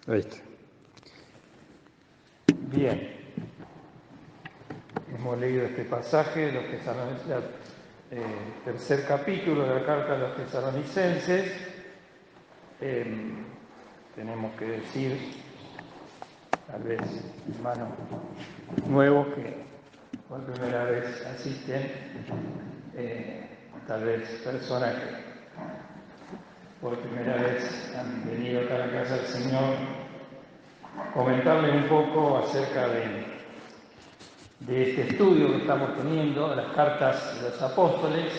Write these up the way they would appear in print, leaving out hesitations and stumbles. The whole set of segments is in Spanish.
Ahí está. Bien. Hemos leído este pasaje, tercer capítulo de la carta a los tesalonicenses. Tenemos que decir, tal vez hermanos nuevos que por primera vez asisten, tal vez personas que por primera vez han venido acá a la casa del Señor, comentarles un poco acerca de este estudio que estamos teniendo, de las cartas de los apóstoles.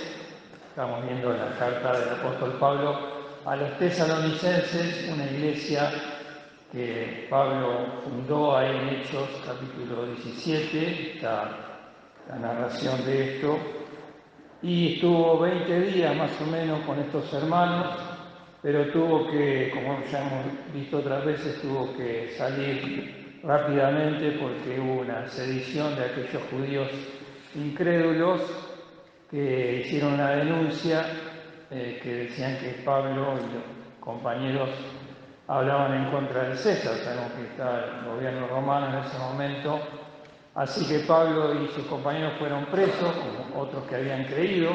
Estamos viendo la carta del apóstol Pablo a los tesalonicenses, una iglesia que Pablo fundó ahí en Hechos capítulo 17, está la narración de esto, y estuvo 20 días más o menos con estos hermanos, pero tuvo que, como ya hemos visto otras veces, tuvo que salir rápidamente porque hubo una sedición de aquellos judíos incrédulos que hicieron una denuncia que decían que Pablo y los compañeros hablaban en contra del César. Sabemos que está el gobierno romano en ese momento. Así que Pablo y sus compañeros fueron presos, como otros que habían creído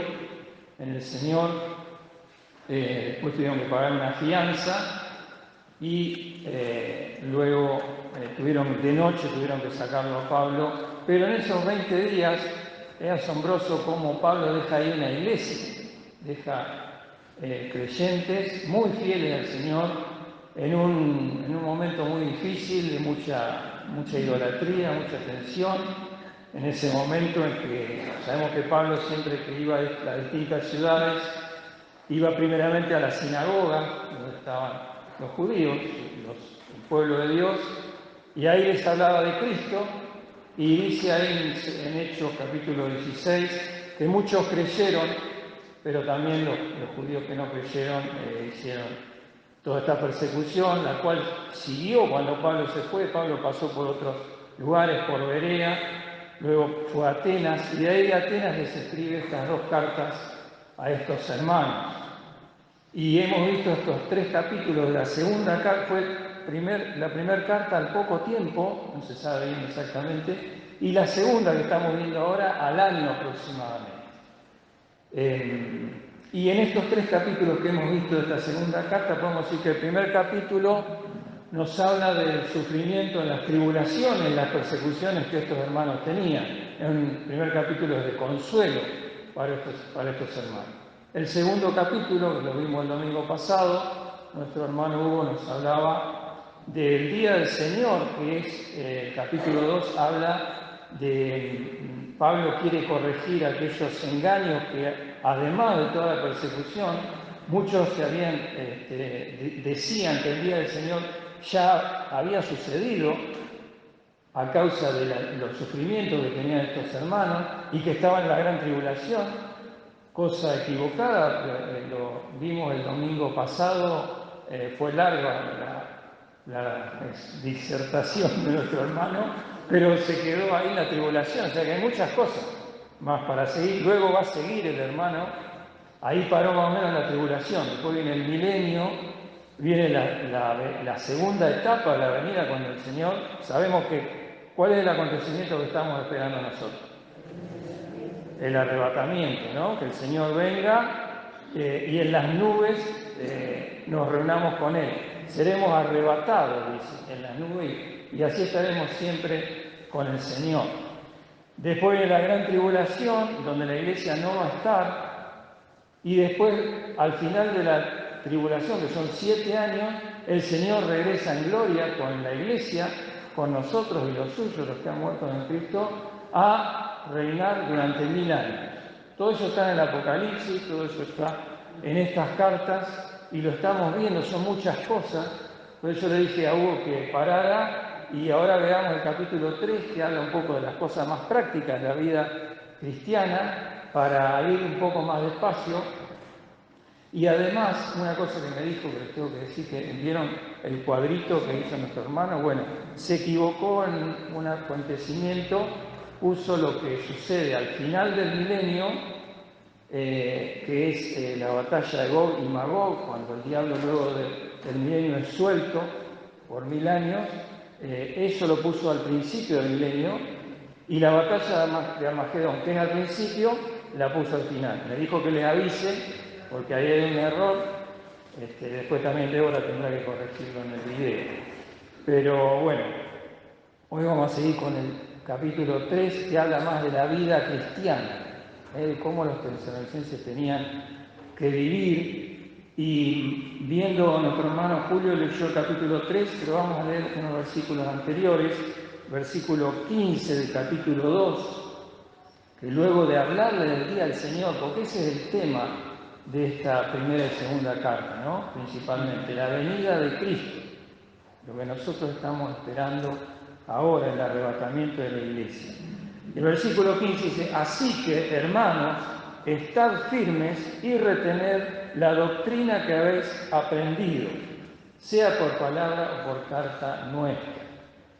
en el Señor. Después tuvieron que pagar una fianza y luego de noche tuvieron que sacarlo a Pablo. Pero en esos 20 días es asombroso cómo Pablo deja ahí una iglesia, deja creyentes muy fieles al Señor en un momento muy difícil, de mucha idolatría, mucha tensión. En ese momento en que sabemos que Pablo siempre que iba a las distintas ciudades, iba primeramente a la sinagoga, donde estaban los judíos, el pueblo de Dios, y ahí les hablaba de Cristo, y dice ahí en Hechos capítulo 16 que muchos creyeron, pero también los judíos que no creyeron hicieron toda esta persecución, la cual siguió cuando Pablo se fue. Pablo pasó por otros lugares, por Berea, luego fue a Atenas, y de ahí de Atenas les escribe estas dos cartas a estos hermanos. Y hemos visto estos 3 capítulos de la segunda carta, fue la primera carta al poco tiempo, no se sabe bien exactamente, y la segunda que estamos viendo ahora al año aproximadamente. Y en estos 3 capítulos que hemos visto de esta segunda carta, podemos decir que el primer capítulo nos habla del sufrimiento en las tribulaciones, en las persecuciones que estos hermanos tenían. El primer capítulo es de consuelo para estos hermanos. El segundo capítulo, que lo vimos el domingo pasado, nuestro hermano Hugo nos hablaba del Día del Señor, que es el capítulo 2, habla de Pablo quiere corregir aquellos engaños que, además de toda la persecución, muchos decían que el Día del Señor ya había sucedido a causa de los sufrimientos que tenían estos hermanos y que estaban en la gran tribulación, cosa equivocada. Lo vimos el domingo pasado, fue larga la disertación de nuestro hermano, pero se quedó ahí en la tribulación, o sea que hay muchas cosas más para seguir. Luego va a seguir el hermano, ahí paró más o menos la tribulación, después viene el milenio, viene la segunda etapa de la venida cuando el Señor, sabemos ¿cuál es el acontecimiento que estamos esperando nosotros? El arrebatamiento, ¿no? Que el Señor venga y en las nubes nos reunamos con Él. Seremos arrebatados, dice, en las nubes, y así estaremos siempre con el Señor. Después de la gran tribulación, donde la iglesia no va a estar, y después, al final de la tribulación, que son 7 años, el Señor regresa en gloria con la iglesia, con nosotros y los suyos, los que han muerto en Cristo, a reinar durante 1000 años. Todo eso está en el Apocalipsis, todo eso está en estas cartas, y lo estamos viendo, son muchas cosas. Por eso le dije a Hugo que parara, y ahora veamos el capítulo 3, que habla un poco de las cosas más prácticas de la vida cristiana, para ir un poco más despacio. Y además, una cosa que me dijo, que les tengo que decir, que vieron el cuadrito que hizo nuestro hermano, bueno, se equivocó en un acontecimiento, puso lo que sucede al final del milenio, que es la batalla de Gog y Magog, cuando el diablo luego del milenio es suelto por 1000 años, eso lo puso al principio del milenio, y la batalla de Armagedón, que es al principio, la puso al final. Me dijo que les avise, porque ahí hay un error, después también Débora tendrá que corregirlo en el video. Pero bueno, hoy vamos a seguir con el capítulo 3, que habla más de la vida cristiana, de cómo los tesalonicenses tenían que vivir. Y viendo a nuestro hermano Julio leyó el capítulo 3, pero vamos a leer unos versículos anteriores, versículo 15 del capítulo 2, que luego de hablarle del día del Señor, porque ese es el tema de esta primera y segunda carta, ¿no? Principalmente, la venida de Cristo, lo que nosotros estamos esperando ahora, el arrebatamiento de la iglesia. El versículo 15 dice: así que, hermanos, estad firmes y retened la doctrina que habéis aprendido, sea por palabra o por carta nuestra.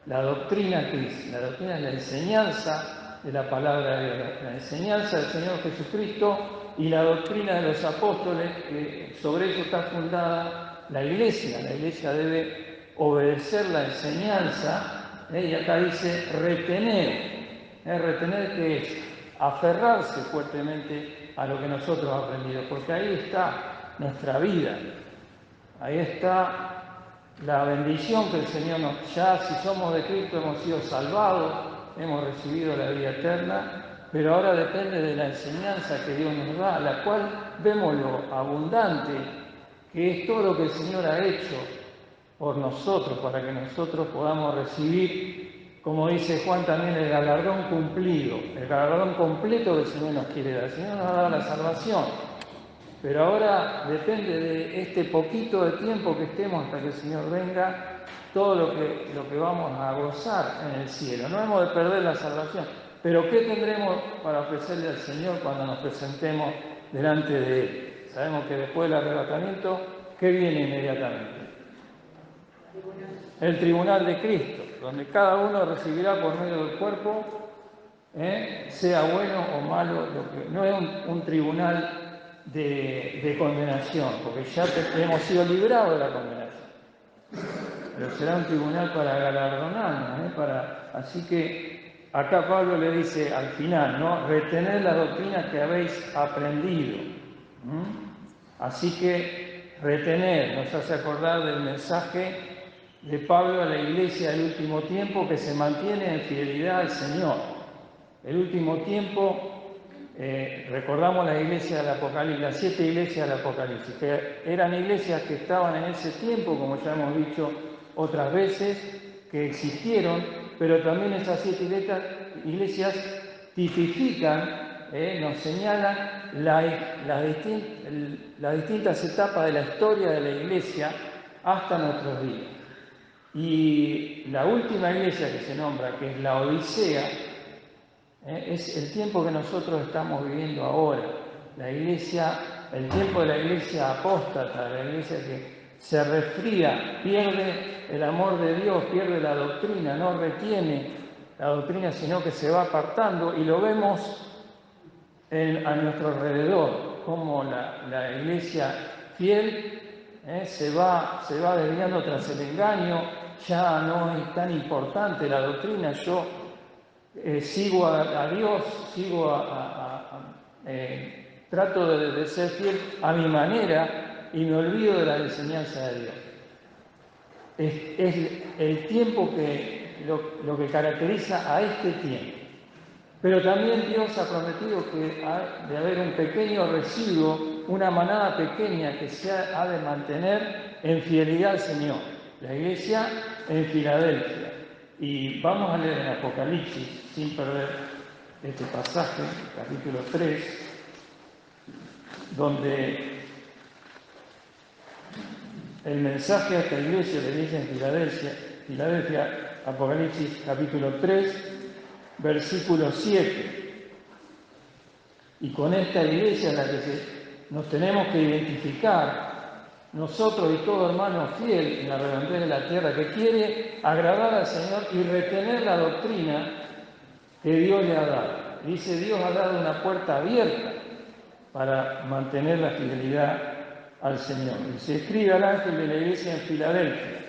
La doctrina que es, la doctrina es la enseñanza de la palabra de Dios, la enseñanza del Señor Jesucristo y la doctrina de los apóstoles, que sobre eso está fundada la iglesia. La iglesia debe obedecer la enseñanza, y acá dice retener. Retener, que es aferrarse fuertemente a lo que nosotros hemos aprendido, porque ahí está nuestra vida, ahí está la bendición que el Señor nos da. Si somos de Cristo hemos sido salvados, hemos recibido la vida eterna, pero ahora depende de la enseñanza que Dios nos da, la cual vemos lo abundante que es todo lo que el Señor ha hecho por nosotros, para que nosotros podamos recibir, como dice Juan también, el galardón cumplido, el galardón completo que el Señor nos quiere dar. El Señor nos ha dado la salvación, pero ahora depende de este poquito de tiempo que estemos hasta que el Señor venga, todo lo que vamos a gozar en el cielo. No hemos de perder la salvación, pero ¿qué tendremos para ofrecerle al Señor cuando nos presentemos delante de Él? Sabemos que después del arrebatamiento, ¿qué viene inmediatamente? El tribunal de Cristo, donde cada uno recibirá por medio del cuerpo, sea bueno o malo, no es un tribunal de condenación, porque ya hemos sido librados de la condenación, pero será un tribunal para galardonarnos, así que acá Pablo le dice al final, ¿no? Retener la doctrina que habéis aprendido. Así que retener nos hace acordar del mensaje de Pablo a la iglesia del último tiempo, que se mantiene en fidelidad al Señor. El último tiempo, recordamos la iglesia del Apocalipsis, las 7 iglesias del Apocalipsis, que eran iglesias que estaban en ese tiempo, como ya hemos dicho otras veces, que existieron, pero también esas 7 iglesias tipifican, nos señalan las distintas etapas de la historia de la iglesia hasta nuestros días. Y la última iglesia que se nombra, que es la Odisea, es el tiempo que nosotros estamos viviendo ahora. La iglesia, el tiempo de la iglesia apóstata, la iglesia que se resfría, pierde el amor de Dios, pierde la doctrina, no retiene la doctrina, sino que se va apartando, y lo vemos a nuestro alrededor, como la iglesia fiel se va desviando tras el engaño. Ya no es tan importante la doctrina. Yo sigo a Dios, trato de ser fiel a mi manera y me olvido de la enseñanza de Dios. Es el tiempo lo que caracteriza a este tiempo. Pero también Dios ha prometido que ha de haber un pequeño residuo, una manada pequeña que se ha de mantener en fidelidad al Señor. La iglesia en Filadelfia. Y vamos a leer en Apocalipsis, sin perder este pasaje, capítulo 3, donde el mensaje a esta iglesia, la iglesia en Filadelfia, Apocalipsis capítulo 3, versículo 7. Y con esta iglesia en la que nos tenemos que identificar, nosotros y todo hermano fiel en la redondez de la tierra, que quiere agradar al Señor y retener la doctrina que Dios le ha dado. Dice, Dios ha dado una puerta abierta para mantener la fidelidad al Señor. Y se escribe al ángel de la iglesia en Filadelfia: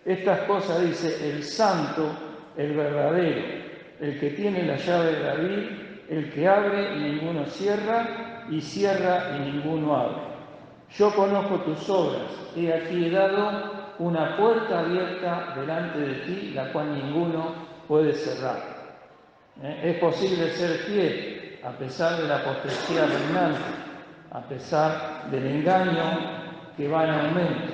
Estas cosas dice el santo, el verdadero, el que tiene la llave de David, el que abre y ninguno cierra, y cierra y ninguno abre. Yo conozco tus obras, he aquí he dado una puerta abierta delante de ti, la cual ninguno puede cerrar. Es posible ser fiel a pesar de la apostasía reinante, a pesar del engaño que va en aumento.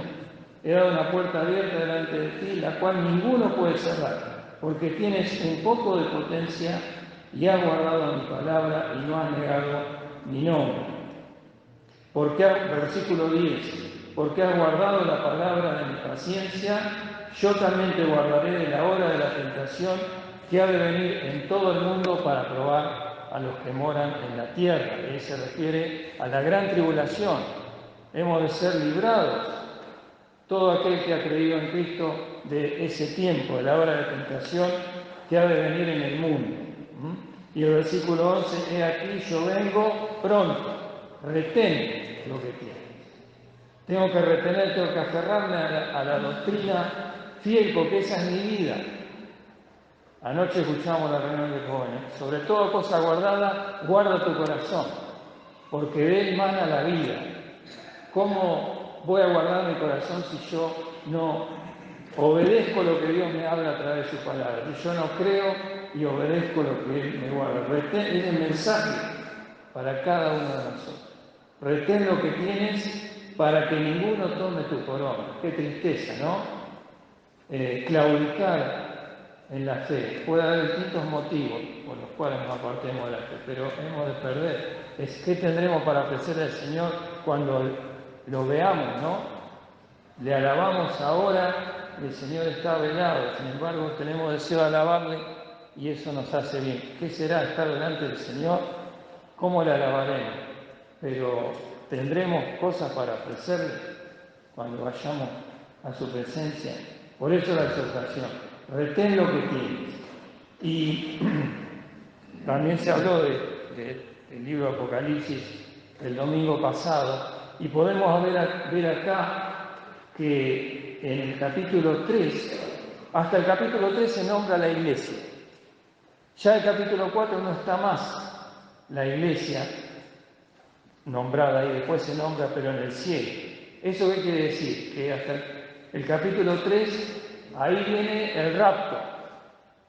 He dado una puerta abierta delante de ti, la cual ninguno puede cerrar, porque tienes un poco de potencia y has guardado mi palabra y no has negado mi nombre. Versículo 10, porque has guardado la palabra de mi paciencia, yo también te guardaré de la hora de la tentación que ha de venir en todo el mundo para probar a los que moran en la tierra. Y se refiere a la gran tribulación. Hemos de ser librados, todo aquel que ha creído en Cristo, de ese tiempo, de la hora de tentación que ha de venir en el mundo. Y el versículo 11, he aquí yo vengo pronto. Retén lo que tienes. Tengo que retener, tengo que aferrarme a la doctrina fiel, porque esa es mi vida. Anoche escuchamos la reunión de jóvenes. Sobre toda cosa guardada, guarda tu corazón, porque de él mana la vida. ¿Cómo voy a guardar mi corazón si yo no obedezco lo que Dios me habla a través de su palabra? Si yo no creo y obedezco lo que Él me guarda. Retén, es el mensaje para cada uno de nosotros. Retén lo que tienes para que ninguno tome tu corona. Qué tristeza, ¿no? Claudicar en la fe. Puede haber distintos motivos por los cuales nos apartemos de la fe, pero hemos de perder. ¿Qué tendremos para ofrecerle al Señor cuando lo veamos, no? Le alabamos ahora, el Señor está velado, sin embargo tenemos deseo de alabarle y eso nos hace bien. ¿Qué será estar delante del Señor? ¿Cómo le alabaremos? Pero tendremos cosas para ofrecerle cuando vayamos a su presencia. Por eso la exhortación, retén lo que tienes. Y también se habló del libro de Apocalipsis el domingo pasado, y podemos ver acá que en el capítulo 3, hasta el capítulo 3 se nombra la iglesia. Ya el capítulo 4 no está más la iglesia nombrada y después se nombra, pero en el cielo. ¿Eso qué quiere decir? Que hasta el capítulo 3, ahí viene el rapto,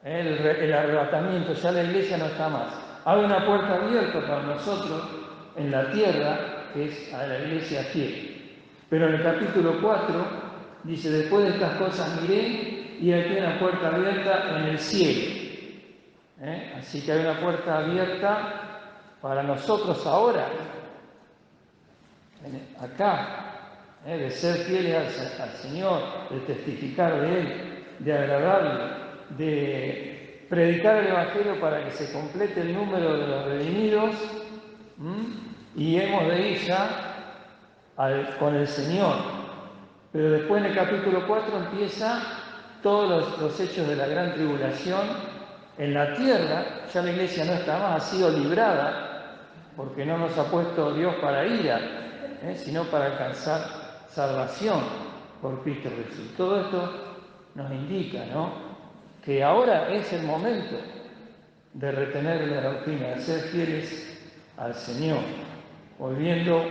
el arrebatamiento, ya la iglesia no está más. Hay una puerta abierta para nosotros en la tierra, que es a la iglesia fiel. Pero en el capítulo 4 dice, después de estas cosas miré y aquí hay una puerta abierta en el cielo. Así que hay una puerta abierta para nosotros ahora, acá, de ser fieles al Señor, de testificar de Él, de agradarle, de predicar el Evangelio para que se complete el número de los redimidos, y hemos de ir ya con el Señor. Pero después en el capítulo 4 empieza todos los hechos de la gran tribulación. En la tierra ya la iglesia no está más, ha sido librada, porque no nos ha puesto Dios para ira, sino para alcanzar salvación por Cristo Jesús. Todo esto nos indica, ¿no?, que ahora es el momento de retener la doctrina, de ser fieles al Señor. Volviendo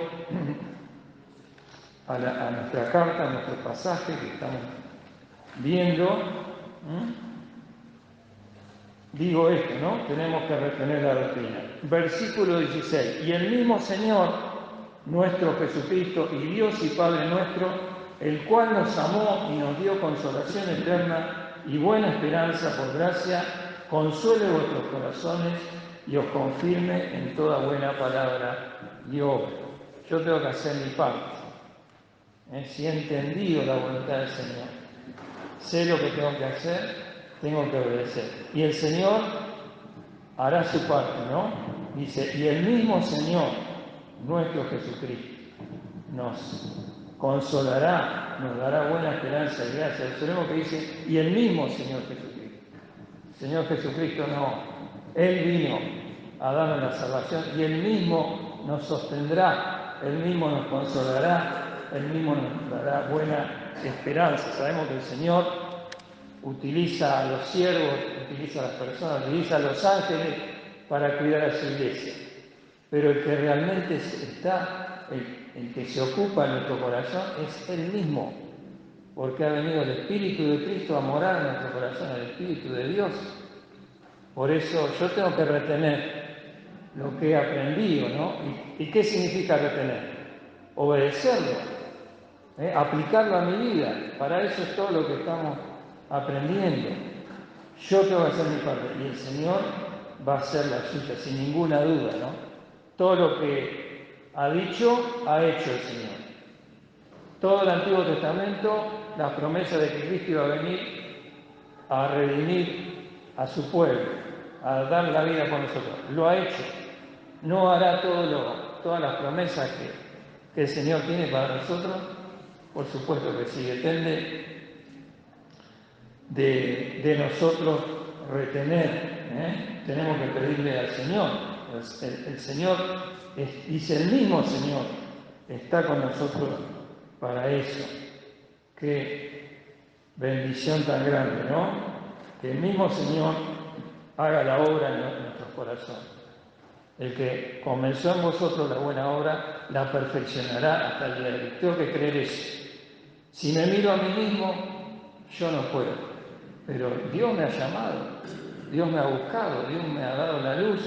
a nuestra carta, a nuestro pasaje que estamos viendo, digo esto, ¿no? Tenemos que retener la doctrina. Versículo 16. Y el mismo Señor, nuestro Jesucristo, y Dios y Padre nuestro, el cual nos amó y nos dio consolación eterna y buena esperanza por gracia, consuele vuestros corazones y os confirme en toda buena palabra y obra. Yo tengo que hacer mi parte. Si he entendido la voluntad del Señor, sé lo que tengo que hacer, tengo que obedecer. Y el Señor hará su parte, ¿no? Dice, y el mismo Señor, nuestro Jesucristo, nos consolará, nos dará buena esperanza y gracia. Observemos que dice, y el mismo Señor Jesucristo. El Señor Jesucristo no, Él vino a darnos la salvación y Él mismo nos sostendrá, Él mismo nos consolará, Él mismo nos dará buena esperanza. Sabemos que el Señor utiliza a los siervos, utiliza a las personas, utiliza a los ángeles para cuidar a su iglesia. Pero el que realmente está, el que se ocupa en nuestro corazón es Él mismo, porque ha venido el Espíritu de Cristo a morar en nuestro corazón, el Espíritu de Dios. Por eso yo tengo que retener lo que he aprendido, ¿no? ¿Y qué significa retener? Obedecerlo, aplicarlo a mi vida. Para eso es todo lo que estamos aprendiendo. Yo tengo que hacer mi parte y el Señor va a hacer la suya, sin ninguna duda, ¿no? Todo lo que ha dicho, ha hecho el Señor. Todo el Antiguo Testamento, la promesa de que Cristo iba a venir a redimir a su pueblo, a dar la vida por nosotros. Lo ha hecho. No hará todas las promesas que el Señor tiene para nosotros. Por supuesto que sí, depende de nosotros retener. Tenemos que pedirle al Señor. El Señor, dice el mismo Señor, está con nosotros para eso. Qué bendición tan grande, ¿no? Que el mismo Señor haga la obra en nuestros corazones. El que comenzó en vosotros la buena obra, la perfeccionará hasta el día de hoy. Tengo que creer eso. Si me miro a mí mismo, yo no puedo. Pero Dios me ha llamado, Dios me ha buscado, Dios me ha dado la luz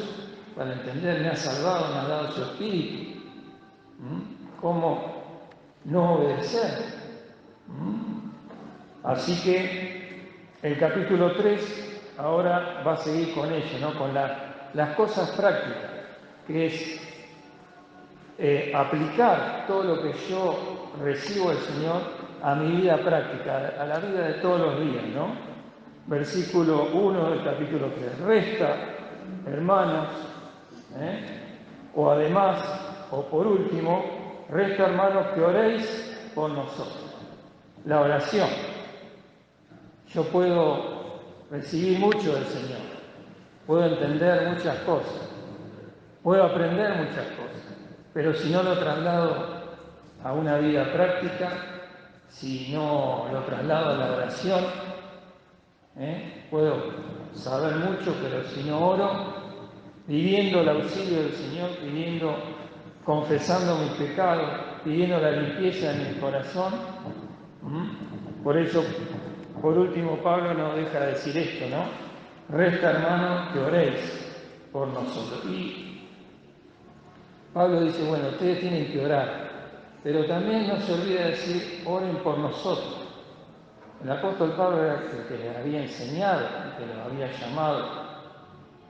para entender, me ha salvado, me ha dado su espíritu. ¿Cómo no obedecer? Así que el capítulo 3 ahora va a seguir con ello, ¿no? Con las cosas prácticas, que es aplicar todo lo que yo recibo del Señor a mi vida práctica, a la vida de todos los días, ¿no? Versículo 1 del capítulo 3. Resta, hermanos, o además, o por último, resta, hermanos, que oréis por nosotros. La oración. Yo puedo recibir mucho del Señor, puedo entender muchas cosas, puedo aprender muchas cosas, pero si no lo traslado a una vida práctica, si no lo traslado a la oración, puedo saber mucho, pero si no oro, pidiendo el auxilio del Señor, confesando mis pecados, pidiendo la limpieza de mi corazón. Por eso, por último, Pablo nos deja decir esto, ¿no? Resta, hermanos, que oréis por nosotros. Y Pablo dice, bueno, ustedes tienen que orar, pero también no se olvide decir, oren por nosotros. El apóstol Pablo era el que les había enseñado, el que los había llamado,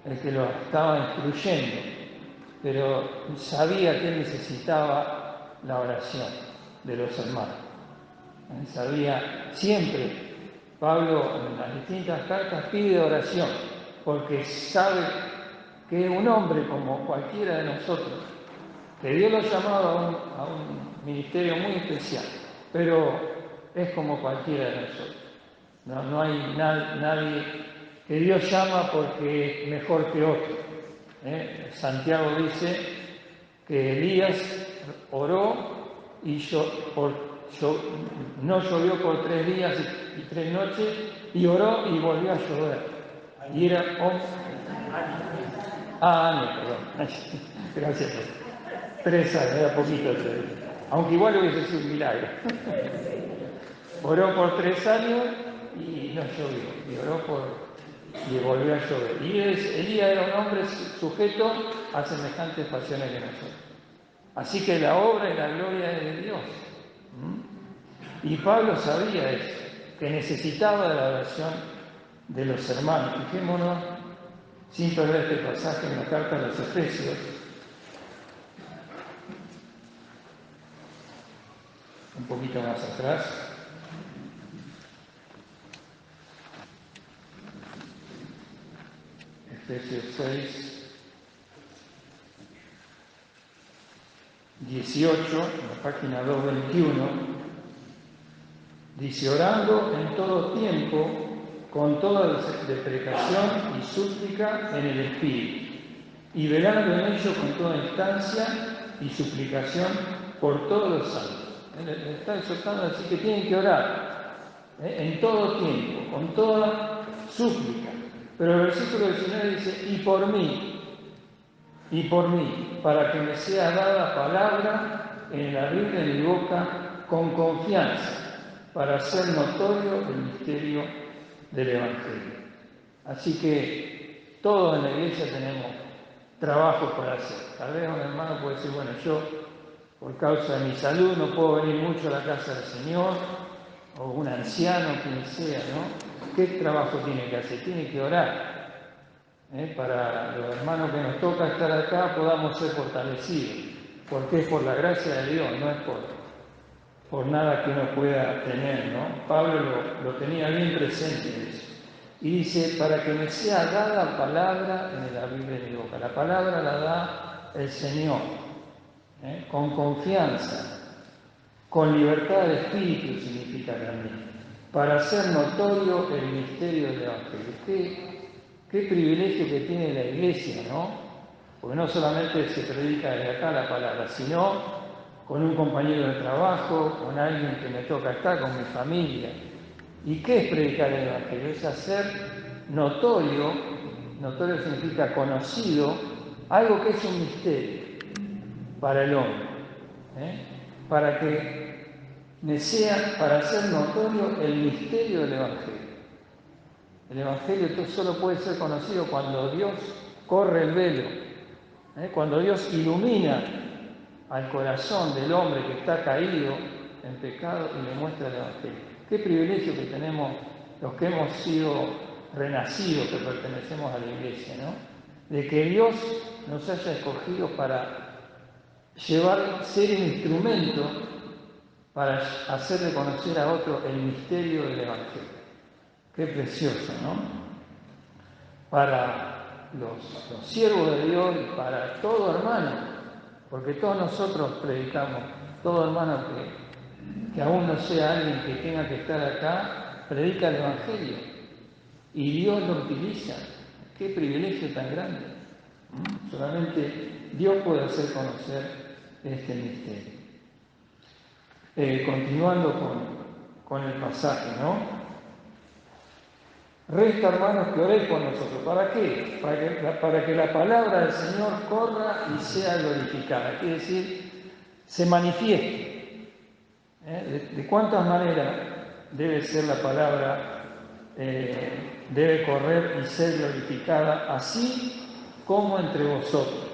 el que los estaba instruyendo, pero sabía que él necesitaba la oración de los hermanos. Sabía siempre, Pablo en las distintas cartas pide oración, porque sabe que es un hombre como cualquiera de nosotros, que Dios lo ha llamado a un ministerio muy especial, pero es como cualquiera de nosotros. No hay nadie que Dios llama porque es mejor que otro. Santiago dice que Elías oró y no llovió por 3 días y 3 noches, y oró y volvió a llover. Y era años, perdón. Gracias. 3 años, era poquito 3 días. Aunque igual hubiese sido un milagro. Oró por 3 años y no llovió. Y volvió a llover. Y Elías era un hombre sujeto a semejantes pasiones que nosotros. Así que la obra y la gloria es de Dios. Y Pablo sabía eso, que necesitaba de la oración de los hermanos. Fijémonos, sin perder este pasaje en la carta a los Efesios, un poquito más atrás. Efesios 6, 18, en la página 221, dice, orando en todo tiempo, con toda deprecación y súplica en el Espíritu, y velando en ello con toda instancia y suplicación por todos los santos. Le está exhortando así que tienen que orar en todo tiempo, con toda súplica. Pero el versículo 19 dice, y por mí, para que me sea dada palabra en el abrir de mi boca con confianza, para hacer notorio el misterio del Evangelio. Así que todos en la iglesia tenemos trabajo por hacer. Tal vez un hermano puede decir, bueno, yo por causa de mi salud no puedo venir mucho a la casa del Señor, o un anciano, quien sea, ¿no? ¿Qué trabajo tiene que hacer? Tiene que orar. Para los hermanos que nos toca estar acá podamos ser fortalecidos, porque es por la gracia de Dios, no es por nada que uno pueda tener, ¿no? Pablo lo tenía bien presente en eso. Y dice, para que me sea dada palabra en el abrir de mi boca. La palabra la da el Señor, con confianza, con libertad de espíritu significa también, para hacer notorio el misterio del Evangelio. Qué privilegio que tiene la Iglesia, ¿no? Porque no solamente se predica desde acá la palabra, sino con un compañero de trabajo, con alguien que me toca estar, con mi familia. ¿Y qué es predicar el Evangelio? Es hacer notorio significa conocido, algo que es un misterio para el hombre, para hacer notorio el misterio del Evangelio. El Evangelio solo puede ser conocido cuando Dios corre el velo, cuando Dios ilumina al corazón del hombre que está caído en pecado y le muestra el Evangelio. Qué privilegio que tenemos los que hemos sido renacidos, que pertenecemos a la Iglesia, ¿no? De que Dios nos haya escogido para ser un instrumento para hacerle conocer a otro el misterio del Evangelio. Qué precioso, ¿no? Para los siervos de Dios y para todo hermano, porque todos nosotros predicamos, todo hermano que aún no sea alguien que tenga que estar acá, predica el Evangelio y Dios lo utiliza. Qué privilegio tan grande. Solamente Dios puede hacer conocer este misterio. Continuando con el pasaje, ¿no? Resta, hermanos, que oréis por nosotros. ¿Para qué? Para que la palabra del Señor corra y sea glorificada. Quiere decir, se manifieste. ¿De cuántas maneras debe ser la palabra, debe correr y ser glorificada, así como entre vosotros?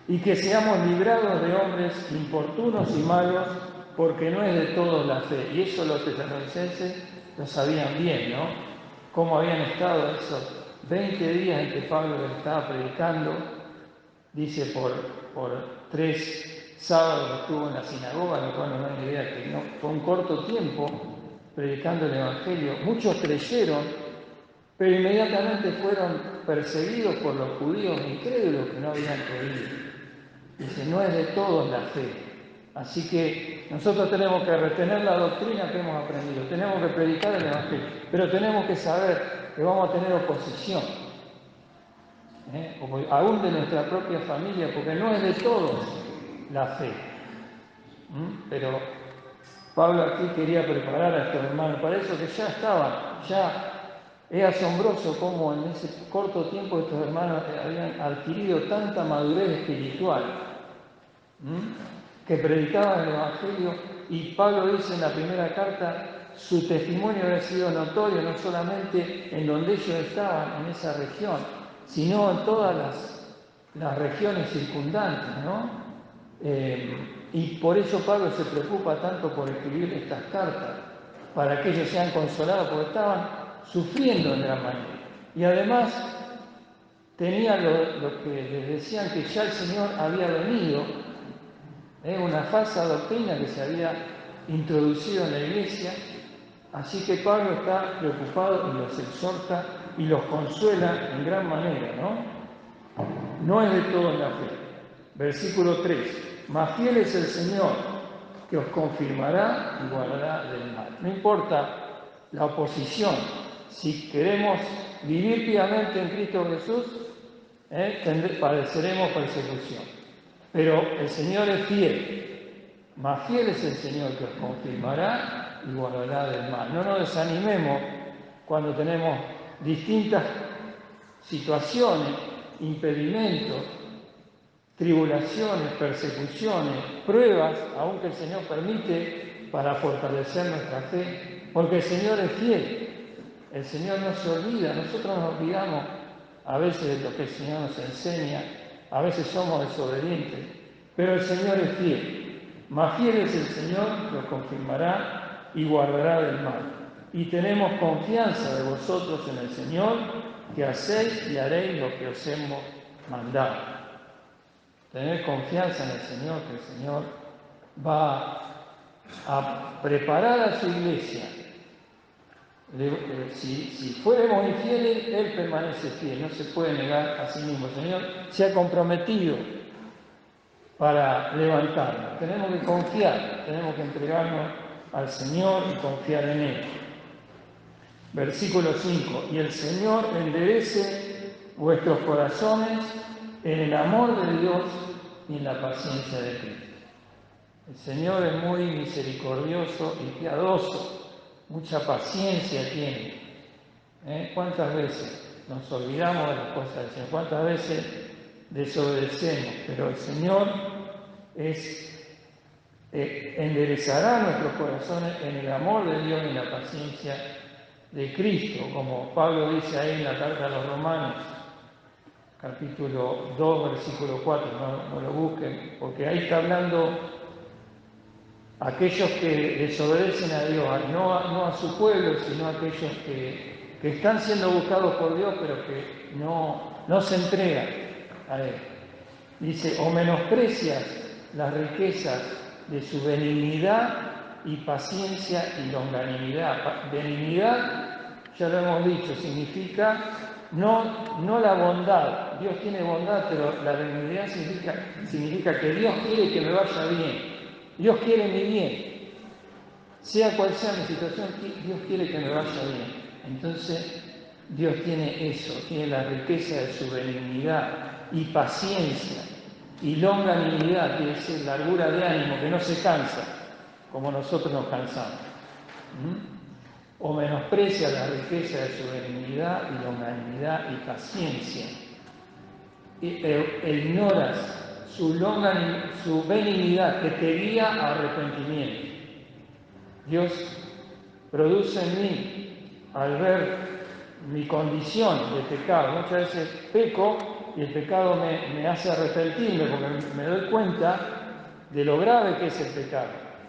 Y que seamos librados de hombres importunos y malos, porque no es de todos la fe. Y eso los tesalonicenses lo sabían bien, ¿no? Cómo habían estado esos 20 días en que Pablo les estaba predicando, dice por 3 sábados estuvo en la sinagoga, lo cual no da idea que no, fue un corto tiempo predicando el Evangelio. Muchos creyeron, pero inmediatamente fueron perseguidos por los judíos incrédulos que no habían creído. Dice, no es de todos la fe. Así que nosotros tenemos que retener la doctrina que hemos aprendido, tenemos que predicar el Evangelio, pero tenemos que saber que vamos a tener oposición, aún de nuestra propia familia, porque no es de todos la fe. Pero Pablo aquí quería preparar a estos hermanos para eso que ya estaban, es asombroso cómo en ese corto tiempo estos hermanos habían adquirido tanta madurez espiritual, que predicaban el Evangelio, y Pablo dice en la primera carta, su testimonio había sido notorio no solamente en donde ellos estaban, en esa región, sino en todas las regiones circundantes, ¿no? Y por eso Pablo se preocupa tanto por escribir estas cartas, para que ellos sean consolados, porque estaban sufriendo en gran manera. Y además tenían lo que les decían, que ya el Señor había venido, una falsa doctrina que se había introducido en la Iglesia. Así que Pablo está preocupado y los exhorta y los consuela en gran manera, ¿no? No es de todo en la fe. Versículo 3. Más fiel es el Señor, que os confirmará y guardará del mal. No importa la oposición. Si queremos vivir piamente en Cristo Jesús, padeceremos persecución. Pero el Señor es fiel. Más fiel es el Señor que os confirmará y guardará del mal. No nos desanimemos cuando tenemos distintas situaciones, impedimentos, tribulaciones, persecuciones, pruebas, aunque el Señor permite para fortalecer nuestra fe, porque el Señor es fiel, el Señor no se olvida, nosotros nos olvidamos a veces de lo que el Señor nos enseña, a veces somos desobedientes, pero el Señor es fiel, más fiel es el Señor, lo confirmará y guardará del mal. Y tenemos confianza de vosotros en el Señor, que hacéis y haréis lo que os hemos mandado. Tener confianza en el Señor, que el Señor va a preparar a su iglesia. Si fuéramos infieles, Él permanece fiel, no se puede negar a sí mismo. El Señor se ha comprometido para levantarnos. Tenemos que confiar, tenemos que entregarnos al Señor y confiar en Él. Versículo 5. Y el Señor enderece vuestros corazones en el amor de Dios y en la paciencia de Cristo. El Señor es muy misericordioso y piadoso, mucha paciencia tiene. ¿Cuántas veces nos olvidamos de las cosas del Señor? ¿Cuántas veces desobedecemos? Pero el Señor enderezará nuestros corazones en el amor de Dios y en la paciencia de Cristo, como Pablo dice ahí en la carta a los Romanos, capítulo 2, versículo 4, no lo busquen, porque ahí está hablando aquellos que desobedecen a Dios, no a su pueblo, sino a aquellos que están siendo buscados por Dios, pero que no se entregan a Él. Dice, o menosprecias las riquezas de su benignidad y paciencia y longanimidad. Benignidad, ya lo hemos dicho, significa no la bondad. Dios tiene bondad, pero la benignidad significa que Dios quiere que me vaya bien. Dios quiere mi bien. Sea cual sea mi situación, Dios quiere que me vaya bien. Entonces, Dios tiene eso, tiene la riqueza de su benignidad y paciencia y longanimidad, quiere decir largura de ánimo, que no se cansa, como nosotros nos cansamos. O menosprecia la riqueza de su benignidad y longanimidad y paciencia. Ignoras su benignidad que te guía a arrepentimiento. Dios produce en mí, al ver mi condición de pecado, muchas veces peco y el pecado me hace arrepentirme porque me doy cuenta de lo grave que es el pecado.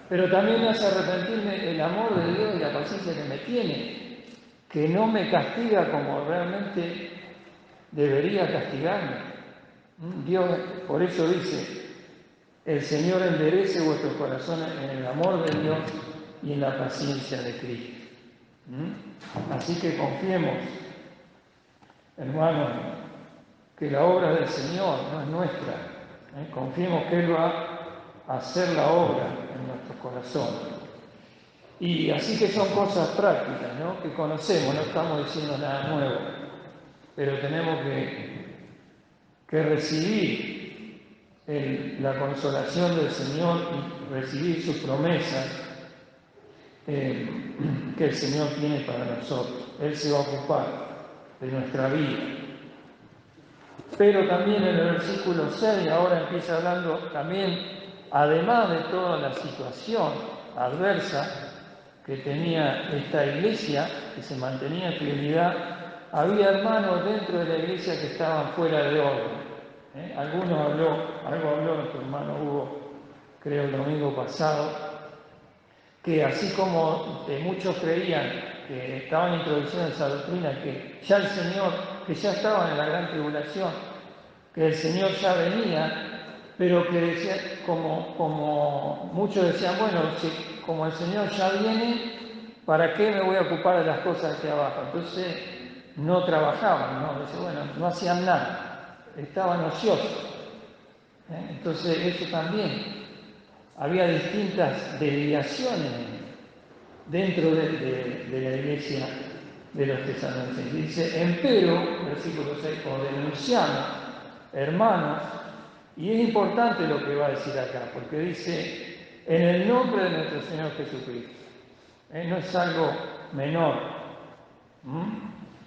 Pero también me hace arrepentirme el amor de Dios y la paciencia que me tiene, que no me castiga como realmente debería castigarme. Dios, por eso dice, el Señor enderece vuestros corazones en el amor de Dios y en la paciencia de Cristo. Así que confiemos, hermanos, que la obra del Señor no es nuestra. Confiemos que Él va a hacer la obra en nuestros corazones. Y así que son cosas prácticas, ¿no? Que conocemos, no estamos diciendo nada nuevo, pero tenemos que recibir la consolación del Señor y recibir sus promesas que el Señor tiene para nosotros. Él se va a ocupar de nuestra vida. Pero también en el versículo 6, ahora empieza hablando también, además de toda la situación adversa que tenía esta iglesia, que se mantenía en fidelidad, había hermanos dentro de la iglesia que estaban fuera de orden. Algo habló nuestro hermano Hugo, creo el domingo pasado, que así como muchos creían que estaban introduciendo esa doctrina, que ya el Señor, que ya estaban en la gran tribulación, que el Señor ya venía, pero que decía, como muchos decían, bueno, si, como el Señor ya viene, ¿para qué me voy a ocupar de las cosas aquí abajo? Entonces no trabajaban, ¿no? Dice, bueno, no hacían nada, estaban ociosos. Entonces eso también, había distintas desviaciones dentro de la iglesia de los tesalonicenses. Dice, empero, versículo 6, os denunciamos, hermanos, y es importante lo que va a decir acá, porque dice, en el nombre de nuestro Señor Jesucristo. No es algo menor.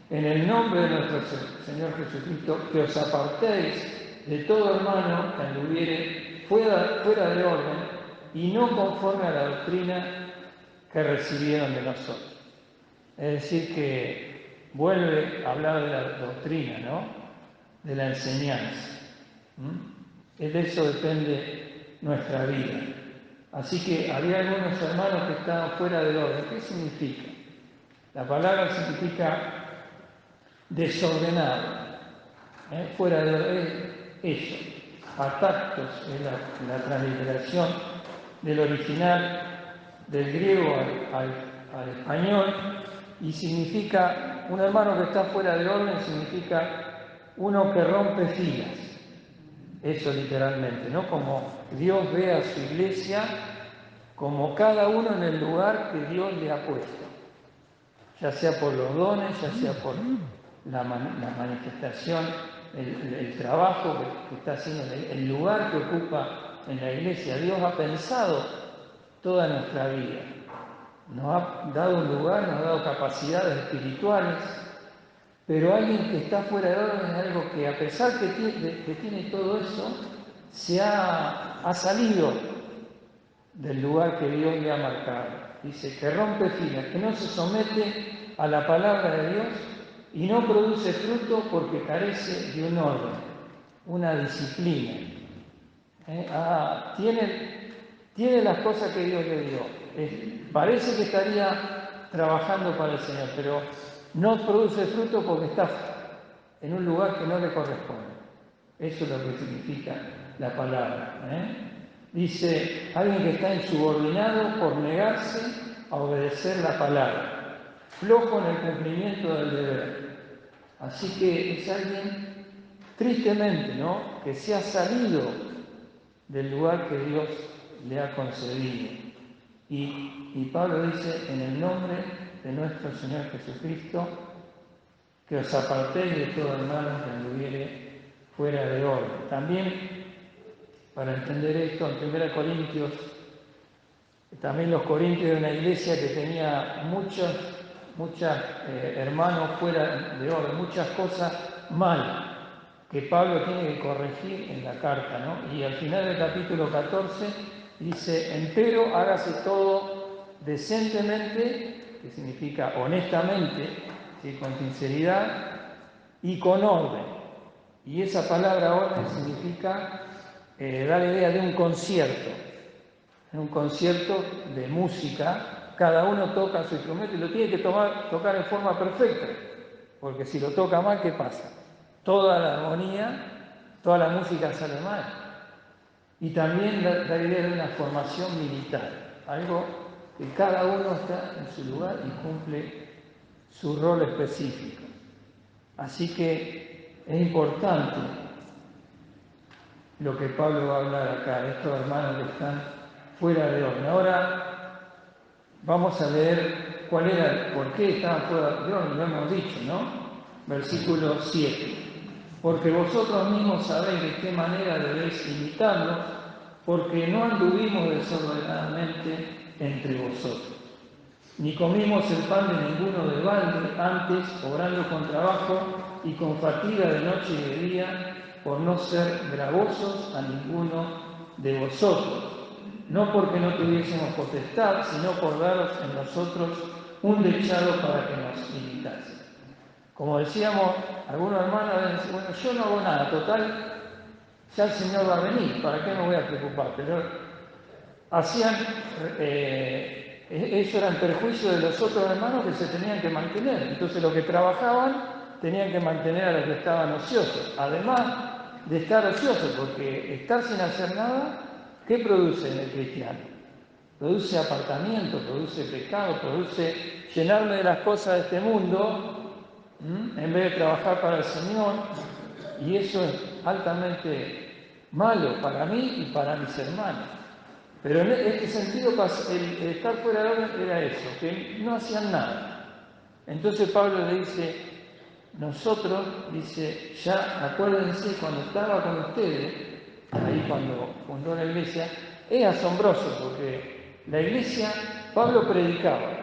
En el nombre de nuestro Señor Jesucristo, que os apartéis de todo hermano que anduviere fuera de orden y no conforme a la doctrina que recibieron de nosotros. Es decir, que vuelve a hablar de la doctrina, ¿no? De la enseñanza. De eso depende nuestra vida. Así que había algunos hermanos que estaban fuera del orden. ¿Qué significa? La palabra significa desordenado, fuera de orden, eso. Atactos es la transliteración del original del griego al español, y significa, un hermano que está fuera de orden significa uno que rompe filas. Eso literalmente, ¿no? Como Dios ve a su iglesia, como cada uno en el lugar que Dios le ha puesto, ya sea por los dones, ya sea por la manifestación, el trabajo que está haciendo, el lugar que ocupa en la iglesia. Dios ha pensado toda nuestra vida, nos ha dado un lugar, nos ha dado capacidades espirituales, pero alguien que está fuera de orden es algo que, a pesar que tiene todo eso, se ha salido del lugar que Dios le ha marcado. Dice que rompe filas, que no se somete a la palabra de Dios y no produce fruto porque carece de un orden, una disciplina. Tiene las cosas que Dios le dio. Parece que estaría trabajando para el Señor, pero no produce fruto porque está en un lugar que no le corresponde. Eso es lo que significa la palabra. Dice, alguien que está insubordinado por negarse a obedecer la palabra, flojo en el cumplimiento del deber. Así que es alguien, tristemente, ¿no?, que se ha salido del lugar que Dios le ha concedido. Y Pablo dice, en el nombre de nuestro Señor Jesucristo, que os apartéis de todo hermano que anduviere fuera de orden. También, para entender esto, en 1 Corintios, también los corintios de una iglesia que tenía muchos hermanos fuera de orden, muchas cosas mal, que Pablo tiene que corregir en la carta, ¿no? Y al final del capítulo 14 dice, empero hágase todo decentemente, que significa honestamente, ¿sí?, con sinceridad y con orden. Y esa palabra orden significa da la idea de un concierto. En un concierto de música, cada uno toca su instrumento y lo tiene que tocar en forma perfecta, porque si lo toca mal, ¿qué pasa? Toda la armonía, toda la música sale mal. Y también da idea de una formación militar, algo que cada uno está en su lugar y cumple su rol específico. Así que es importante lo que Pablo va a hablar acá, de estos hermanos que están fuera de orden. Ahora vamos a leer por qué estaban fuera de orden, lo hemos dicho, ¿no? Versículo 7. Porque vosotros mismos sabéis de qué manera debéis imitarlos, porque no anduvimos desordenadamente entre vosotros, ni comimos el pan de ninguno de balde, antes obrando con trabajo y con fatiga de noche y de día, por no ser gravosos a ninguno de vosotros, no porque no tuviésemos potestad, sino por daros en nosotros un dechado para que nos imitase. Como decíamos, algunos hermanos dicen, bueno, yo no hago nada, total, ya el Señor va a venir, ¿para qué me voy a preocupar? Pero hacían, eso era en perjuicio de los otros hermanos que se tenían que mantener. Entonces los que trabajaban tenían que mantener a los que estaban ociosos, además de estar ociosos, porque estar sin hacer nada, ¿qué produce en el cristiano? Produce apartamiento, produce pecado, produce llenarme de las cosas de este mundo, en vez de trabajar para el Señor, y eso es altamente malo para mí y para mis hermanos. Pero en este sentido, el estar fuera de orden era eso, que no hacían nada. Entonces Pablo le dice, nosotros, dice, ya acuérdense, cuando estaba con ustedes, ahí cuando fundó la iglesia, Es asombroso porque la iglesia, Pablo predicaba,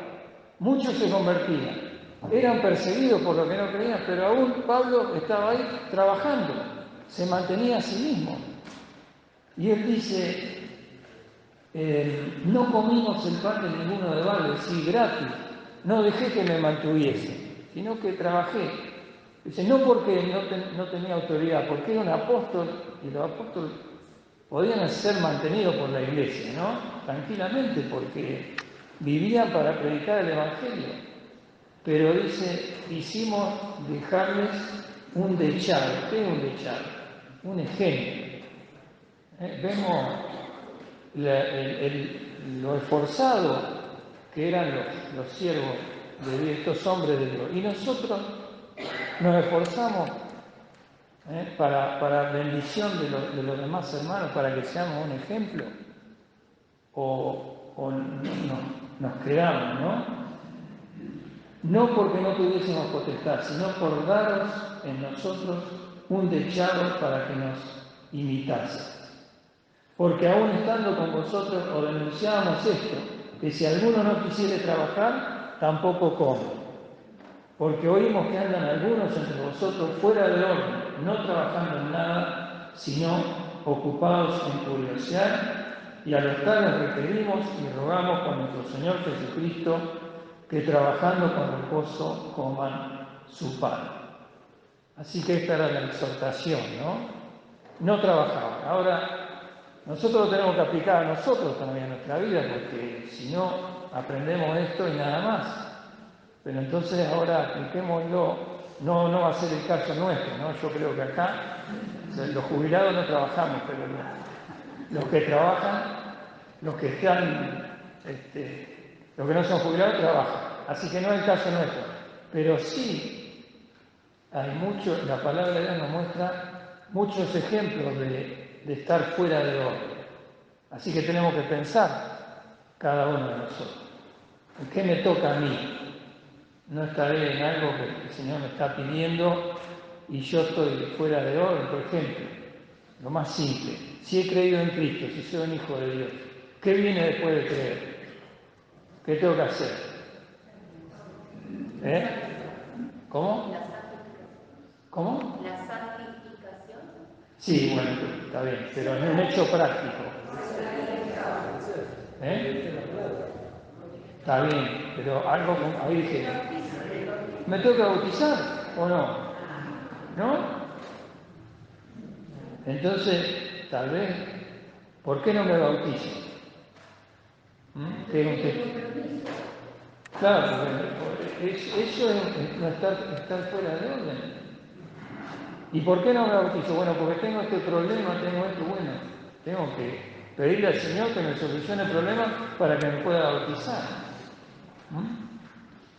muchos se convertían, eran perseguidos por lo que no creían, pero aún Pablo estaba ahí trabajando, se mantenía a sí mismo. Y él dice, no comimos el pan de ninguno de balde, sí, gratis, no dejé que me mantuviese, sino que trabajé. Dice, no porque no tenía autoridad, porque era un apóstol, y los apóstoles podían ser mantenidos por la iglesia, ¿no? Tranquilamente, porque vivían para predicar el Evangelio. Pero dice, hicimos dejarles un dechado. ¿Qué es un dechado? Un ejemplo. Vemos lo esforzado que eran los siervos de Dios, estos hombres de Dios. Y nosotros nos esforzamos para bendición de los demás hermanos, para que seamos un ejemplo, o nos quedamos, ¿no? No porque no tuviésemos potestad, sino por daros en nosotros un dechado para que nos imitase. Porque aún estando con vosotros os denunciábamos esto, que si alguno no quisiere trabajar, tampoco come. Porque oímos que andan algunos entre vosotros fuera de orden, no trabajando en nada, sino ocupados en curiosear, y a los tales requerimos y rogamos por nuestro Señor Jesucristo, que trabajando con reposo coman su pan. Así que esta era la exhortación, ¿no? No trabajaban. Ahora, nosotros lo tenemos que aplicar a nosotros también en nuestra vida, porque si no, aprendemos esto y nada más. Pero entonces ahora apliquémoslo, no va a ser el caso nuestro, ¿no? Yo creo que acá, los jubilados no trabajamos, pero los que trabajan, los que están, los que no son jubilados trabajan. Así que no es el caso nuestro. Pero sí, hay mucho, la palabra de Dios nos muestra muchos ejemplos de estar fuera de orden. Así que tenemos que pensar cada uno de nosotros. ¿En qué me toca a mí? No estaré en algo que el Señor me está pidiendo y yo estoy fuera de orden. Por ejemplo, lo más simple, si he creído en Cristo, si soy un hijo de Dios, ¿qué viene después de creer? ¿Qué tengo que hacer? ¿Cómo? ¿Cómo? La santificación. Sí, bueno, está bien, pero en un hecho práctico. Está bien, pero algo como ahí dije, ¿me tengo que bautizar o no? ¿No? Entonces, tal vez, ¿por qué no me bautizo? Claro, porque eso es no estar fuera de orden. ¿Y por qué no me bautizo? Bueno, porque tengo este problema, tengo esto, bueno, tengo que pedirle al Señor que me solucione el problema para que me pueda bautizar.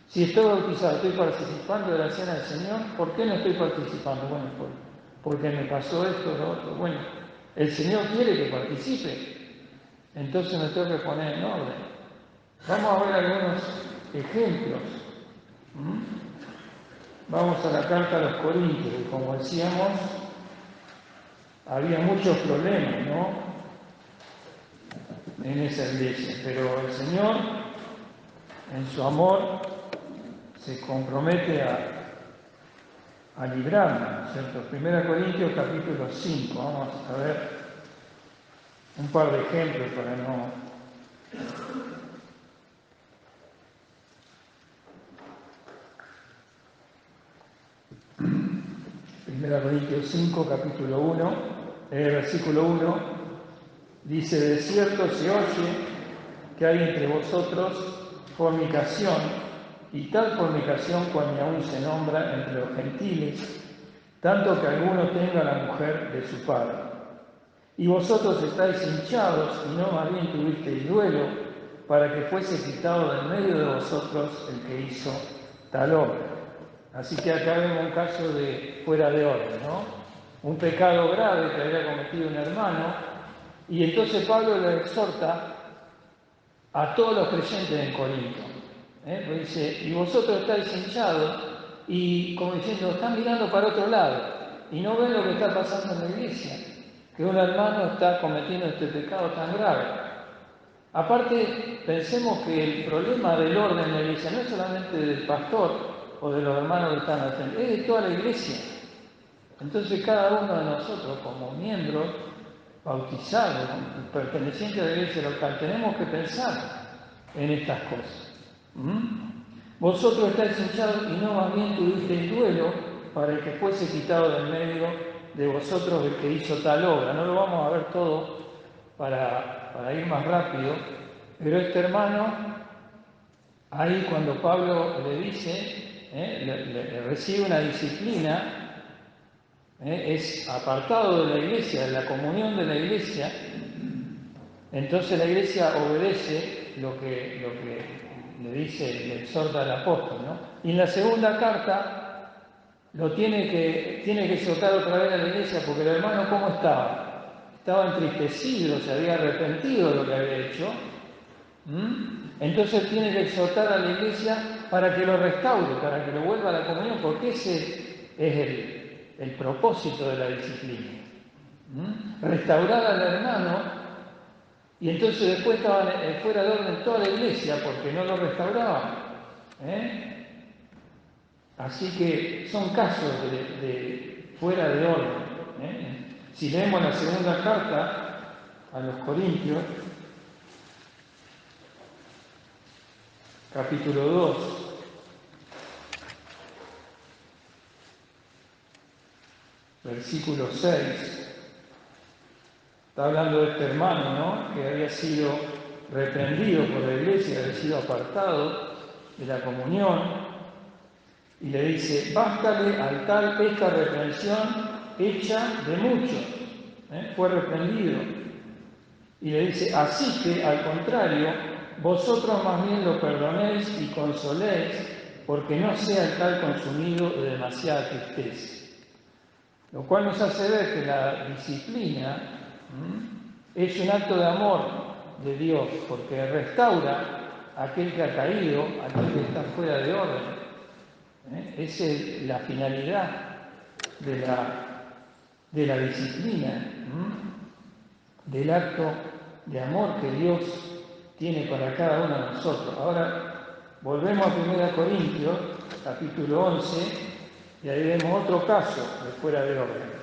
Si estoy bautizado, estoy participando de la cena del Señor, ¿por qué no estoy participando? Bueno, porque me pasó esto, lo otro. Bueno, el Señor quiere que participe, entonces me tengo que poner en orden. Vamos a ver algunos ejemplos. Vamos a la carta a los Corintios, y como decíamos, había muchos problemas, ¿no? En esa iglesia, pero el Señor, en su amor, se compromete a librarnos, ¿cierto? 1 Corintios capítulo 5, vamos a ver un par de ejemplos para no... 1 Corintios 5, capítulo 1, versículo 1, dice, de cierto se oye que hay entre vosotros fornicación, y tal fornicación cual ni aún se nombra entre los gentiles, tanto que alguno tenga la mujer de su padre. Y vosotros estáis hinchados, y no más bien tuvisteis duelo, para que fuese quitado del medio de vosotros el que hizo tal obra. Así que acá vemos un caso de fuera de orden, ¿no? Un pecado grave que había cometido un hermano, y entonces Pablo le exhorta a todos los creyentes en Corinto. Pues dice, y vosotros estáis hinchados, y como diciendo, están mirando para otro lado, y no ven lo que está pasando en la iglesia. que un hermano está cometiendo este pecado tan grave. Aparte, pensemos que el problema del orden en la iglesia no es solamente del pastor o de los hermanos que están al frente, es de toda la iglesia. Entonces cada uno de nosotros como miembros bautizados, pertenecientes a la iglesia local, tenemos que pensar en estas cosas. Vosotros estáis hinchados y no más bien tuvisteis duelo para el que fuese quitado del medio de vosotros el que hizo tal obra. No lo vamos a ver todo para ir más rápido, pero este hermano, ahí cuando Pablo le dice, le recibe una disciplina, es apartado de la iglesia, de la comunión de la iglesia, entonces la iglesia obedece lo que le dice, le exhorta el apóstol, ¿no? Y en la segunda carta lo tiene que exhortar otra vez a la iglesia, porque el hermano, ¿cómo estaba? Estaba entristecido, se había arrepentido de lo que había hecho. Entonces tiene que exhortar a la iglesia para que lo restaure, para que lo vuelva a la comunión, porque ese es el propósito de la disciplina. Restaurar al hermano, y entonces después estaban fuera de orden toda la iglesia porque no lo restauraban. Así que son casos de fuera de orden. Si leemos la segunda carta a los Corintios, capítulo 2, versículo 6, está hablando de este hermano, ¿no?, que había sido reprendido por la iglesia, había sido apartado de la comunión, y le dice: bástale al tal esta reprensión hecha de muchos. Fue reprendido. Y le dice: así que, al contrario, vosotros más bien lo perdonéis y consoléis, porque no sea el tal consumido de demasiada tristeza. Lo cual nos hace ver que la disciplina es un acto de amor de Dios, porque restaura a aquel que ha caído, a aquel que está fuera de orden. Esa es la finalidad de la disciplina, del acto de amor que Dios tiene para cada uno de nosotros. Ahora volvemos a 1 Corintios, capítulo 11, y ahí vemos otro caso de fuera de orden.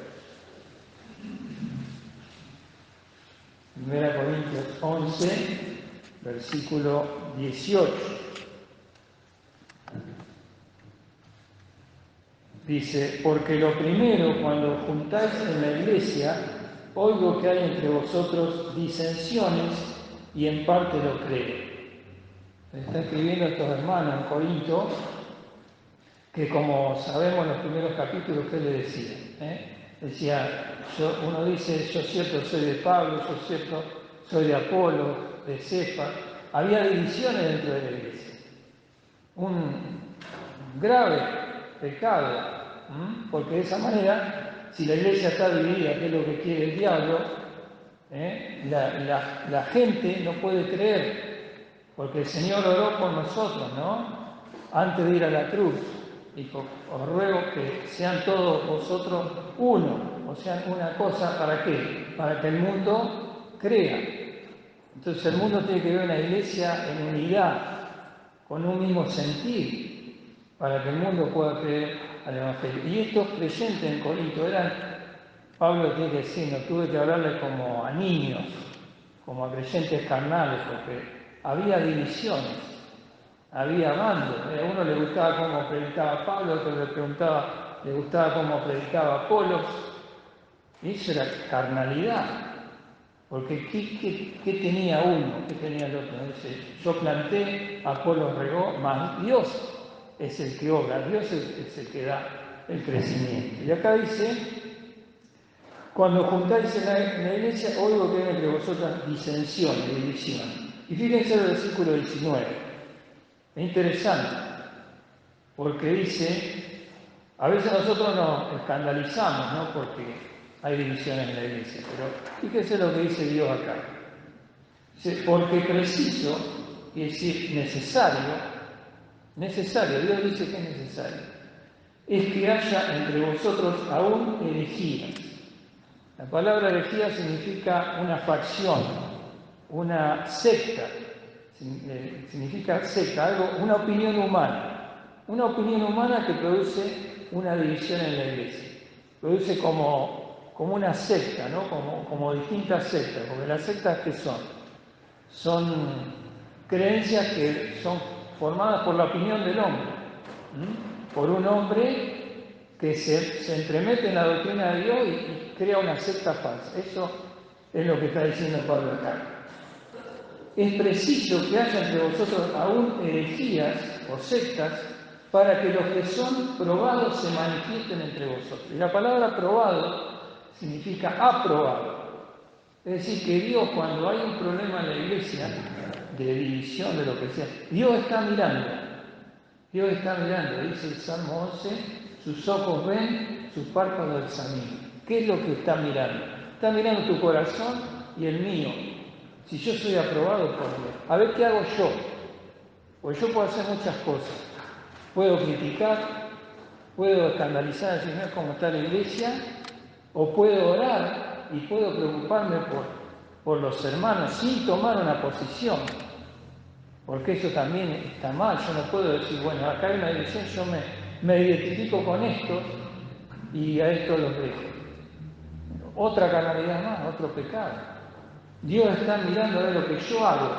1 Corintios 11, versículo 18. Dice: porque lo primero, cuando juntáis en la iglesia, oigo que hay entre vosotros disensiones, y en parte lo creo. Está escribiendo a estos hermanos en Corinto, que como sabemos en los primeros capítulos, ¿qué le decía? Decía, uno dice: yo cierto soy de Pablo, yo cierto soy de Apolo, de Cefas. Había divisiones dentro de la iglesia. Un grave pecado, porque de esa manera, si la iglesia está dividida, que es lo que quiere el diablo, la gente no puede creer, porque el Señor oró por nosotros, ¿no? Antes de ir a la cruz, dijo: os ruego que sean todos vosotros uno, o sean una cosa. ¿Para qué? Para que el mundo crea. Entonces el mundo tiene que ver una iglesia en unidad, con un mismo sentir, para que el mundo pueda creer al Evangelio. Y estos creyentes en Corinto Pablo tiene que decir, no tuve que hablarles como a niños, como a creyentes carnales, porque había divisiones, había bandos. A uno le gustaba cómo predicaba Pablo, a otro le gustaba cómo predicaba Apolos, y eso era carnalidad. Porque ¿qué tenía uno? ¿Qué tenía el otro? Dice: yo planté, Apolos regó, mas Dios es el que obra, Dios es el que da el crecimiento. Y acá dice: cuando juntáis en la iglesia, oigo que hay entre vosotras disensiones, divisiones. Y fíjense el versículo 19. Es interesante, porque dice, a veces nosotros nos escandalizamos, ¿no?, porque hay divisiones en la iglesia, pero fíjense lo que dice Dios acá. Dice: porque preciso, es decir, necesario, Dios dice que es necesario, es que haya entre vosotros aún herejías, La palabra herejía significa una facción, una secta, significa secta, una opinión humana que produce una división en la iglesia, produce como una secta, ¿no? como distintas sectas, porque las sectas ¿qué son? Son creencias que son formadas por la opinión del hombre, por un hombre que se entremete en la doctrina de Dios y crea una secta falsa. Eso es lo que está diciendo Pablo acá. Es preciso que haya entre vosotros aún herejías o sectas para que los que son probados se manifiesten entre vosotros. Y la palabra probado significa aprobado. Es decir, que Dios, cuando hay un problema en la iglesia, de división, de lo que sea, Dios está mirando. Dios está mirando, dice el Salmo 11, sus ojos ven, sus párpados examinan. ¿Qué es lo que está mirando? Está mirando tu corazón y el mío. Si yo soy aprobado por Dios, a ver qué hago yo. Pues yo puedo hacer muchas cosas. Puedo criticar, puedo escandalizar, decir, no es como está la iglesia, o puedo orar y puedo preocuparme por los hermanos sin tomar una posición. Porque eso también está mal. Yo no puedo decir, bueno, acá hay una división, yo me identifico con estos y a estos los dejo. Otra carnalidad más, otro pecado. Dios está mirando a ver lo que yo hago.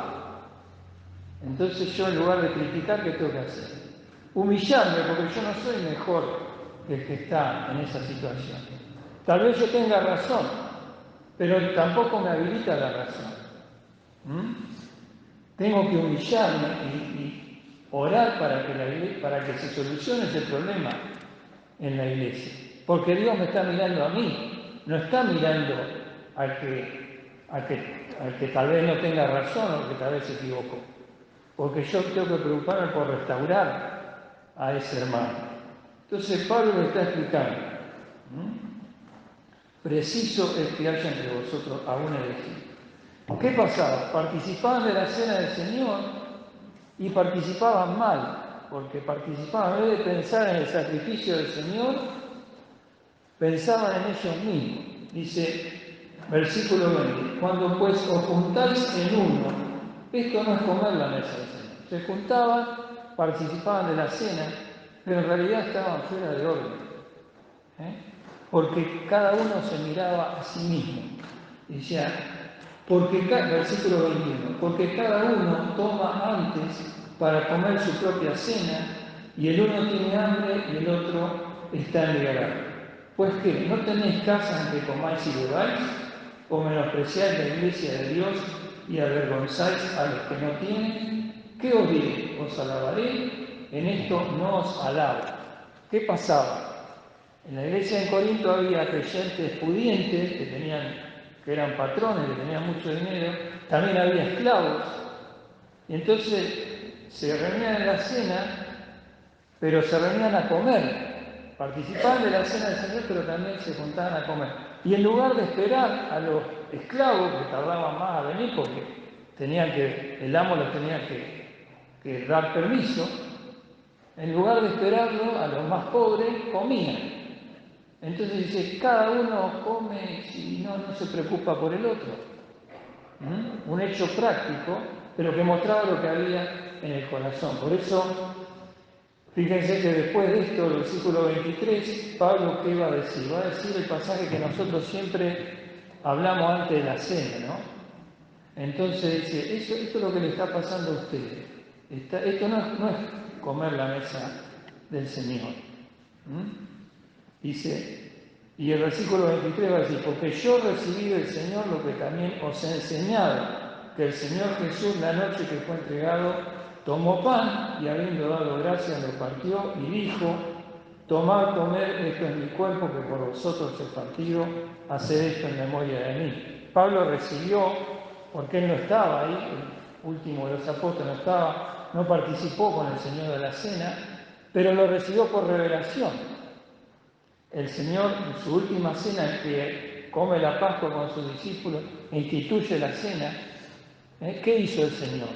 Entonces yo, en lugar de criticar, ¿qué tengo que hacer? Humillarme, porque yo no soy mejor que el que está en esa situación. Tal vez yo tenga razón, pero tampoco me habilita la razón. Tengo que humillarme y orar para que se solucione ese problema en la iglesia. Porque Dios me está mirando a mí, no está mirando al que tal vez no tenga razón o que tal vez se equivocó. Porque yo tengo que preocuparme por restaurar a ese hermano. Entonces Pablo le está explicando. Preciso es que haya entre vosotros aún elegido. ¿Qué pasaba? Participaban de la cena del Señor y participaban mal, porque participaban, en vez de pensar en el sacrificio del Señor, pensaban en ellos mismos. Dice, versículo 20, cuando pues os juntáis en uno, esto no es comer la mesa del Señor. Se juntaban, participaban de la cena, pero en realidad estaban fuera de orden. Porque cada uno se miraba a sí mismo. Decía, versículo 21, porque cada uno toma antes para comer su propia cena, y el uno tiene hambre y el otro está embriagado. Pues ¿qué? ¿No tenéis casa en que comáis y bebáis? ¿O menospreciáis la iglesia de Dios y avergonzáis a los que no tienen? ¿Qué os diré? ¿Os alabaré? En esto no os alabo. ¿Qué pasaba? En la iglesia de Corinto había creyentes pudientes que eran patrones, que tenían mucho dinero, también había esclavos, y entonces se reunían en la cena, pero se reunían a comer, participaban de la cena del Señor, pero también se juntaban a comer. Y en lugar de esperar a los esclavos, que tardaban más a venir porque el amo les tenía que dar permiso, en lugar de esperarlo, a los más pobres comían. Entonces dice, cada uno come y no se preocupa por el otro. Un hecho práctico, pero que mostraba lo que había en el corazón. Por eso, fíjense que después de esto, el versículo 23, Pablo, ¿qué va a decir? Va a decir el pasaje que nosotros siempre hablamos antes de la cena, ¿no? Entonces dice, esto es lo que le está pasando a ustedes. Esto no es comer la mesa del Señor. Dice, y el versículo 23 va a decir, porque yo recibí del Señor lo que también os he enseñado, que el Señor Jesús, la noche que fue entregado, tomó pan y habiendo dado gracias lo partió y dijo, tomad, comed, esto es mi cuerpo que por vosotros he partido, haced esto en memoria de mí. Pablo recibió, porque él no estaba ahí, el último de los apóstoles no participó con el Señor de la cena, pero lo recibió por revelación. El Señor, en su última cena, en que come la Pascua con sus discípulos e instituye la cena, ¿qué hizo el Señor?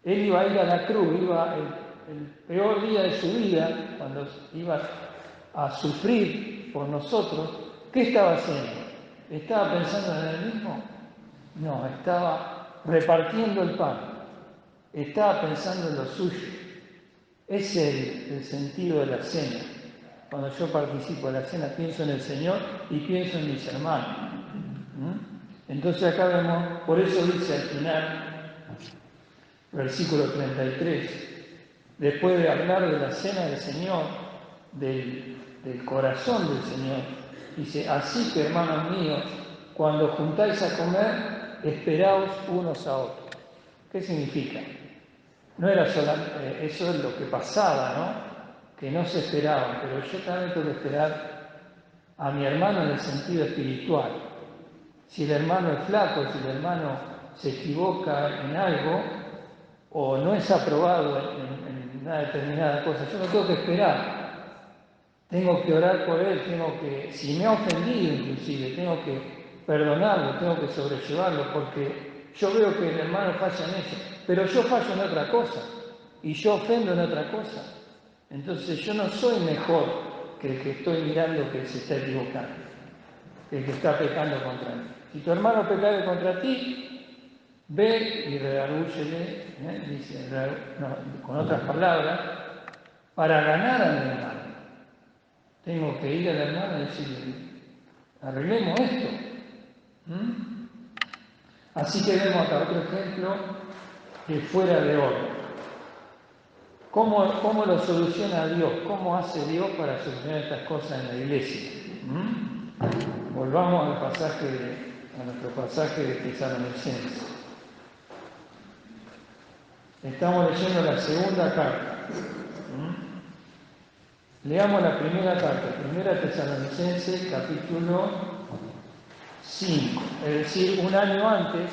Él iba a ir a la cruz, iba el peor día de su vida, cuando iba a sufrir por nosotros. ¿Qué estaba haciendo? ¿Estaba pensando en él mismo? No, estaba repartiendo el pan. Estaba pensando en lo suyo. Es el sentido de la cena. Cuando yo participo de la cena, pienso en el Señor y pienso en mis hermanos. Entonces acá vemos, por eso dice al final, versículo 33, después de hablar de la cena del Señor, del corazón del Señor, dice, así que hermanos míos, cuando juntáis a comer, esperaos unos a otros. ¿Qué significa? No era solamente, eso es lo que pasaba, ¿no? Que no se esperaban, pero yo también tengo que esperar a mi hermano en el sentido espiritual. Si el hermano es flaco, si el hermano se equivoca en algo, o no es aprobado en una determinada cosa, yo no tengo que esperar. Tengo que orar por él, si me ha ofendido inclusive, tengo que perdonarlo, tengo que sobrellevarlo, porque yo veo que el hermano falla en eso, pero yo fallo en otra cosa, y yo ofendo en otra cosa. Entonces yo no soy mejor que el que estoy mirando que se está equivocando, que el que está pecando contra mí. Si tu hermano pecare contra ti, ve y redargúyele, dice, con otras palabras, para ganar a mi hermano. Tengo que ir al hermano y decirle, arreglemos esto. Así que vemos acá otro ejemplo que fuera de orden. ¿Cómo lo soluciona Dios? ¿Cómo hace Dios para solucionar estas cosas en la iglesia? Volvamos a nuestro pasaje de Tesalonicenses. Estamos leyendo la segunda carta. Leamos la primera carta, primera Tesalonicenses, capítulo 5. Es decir, un año antes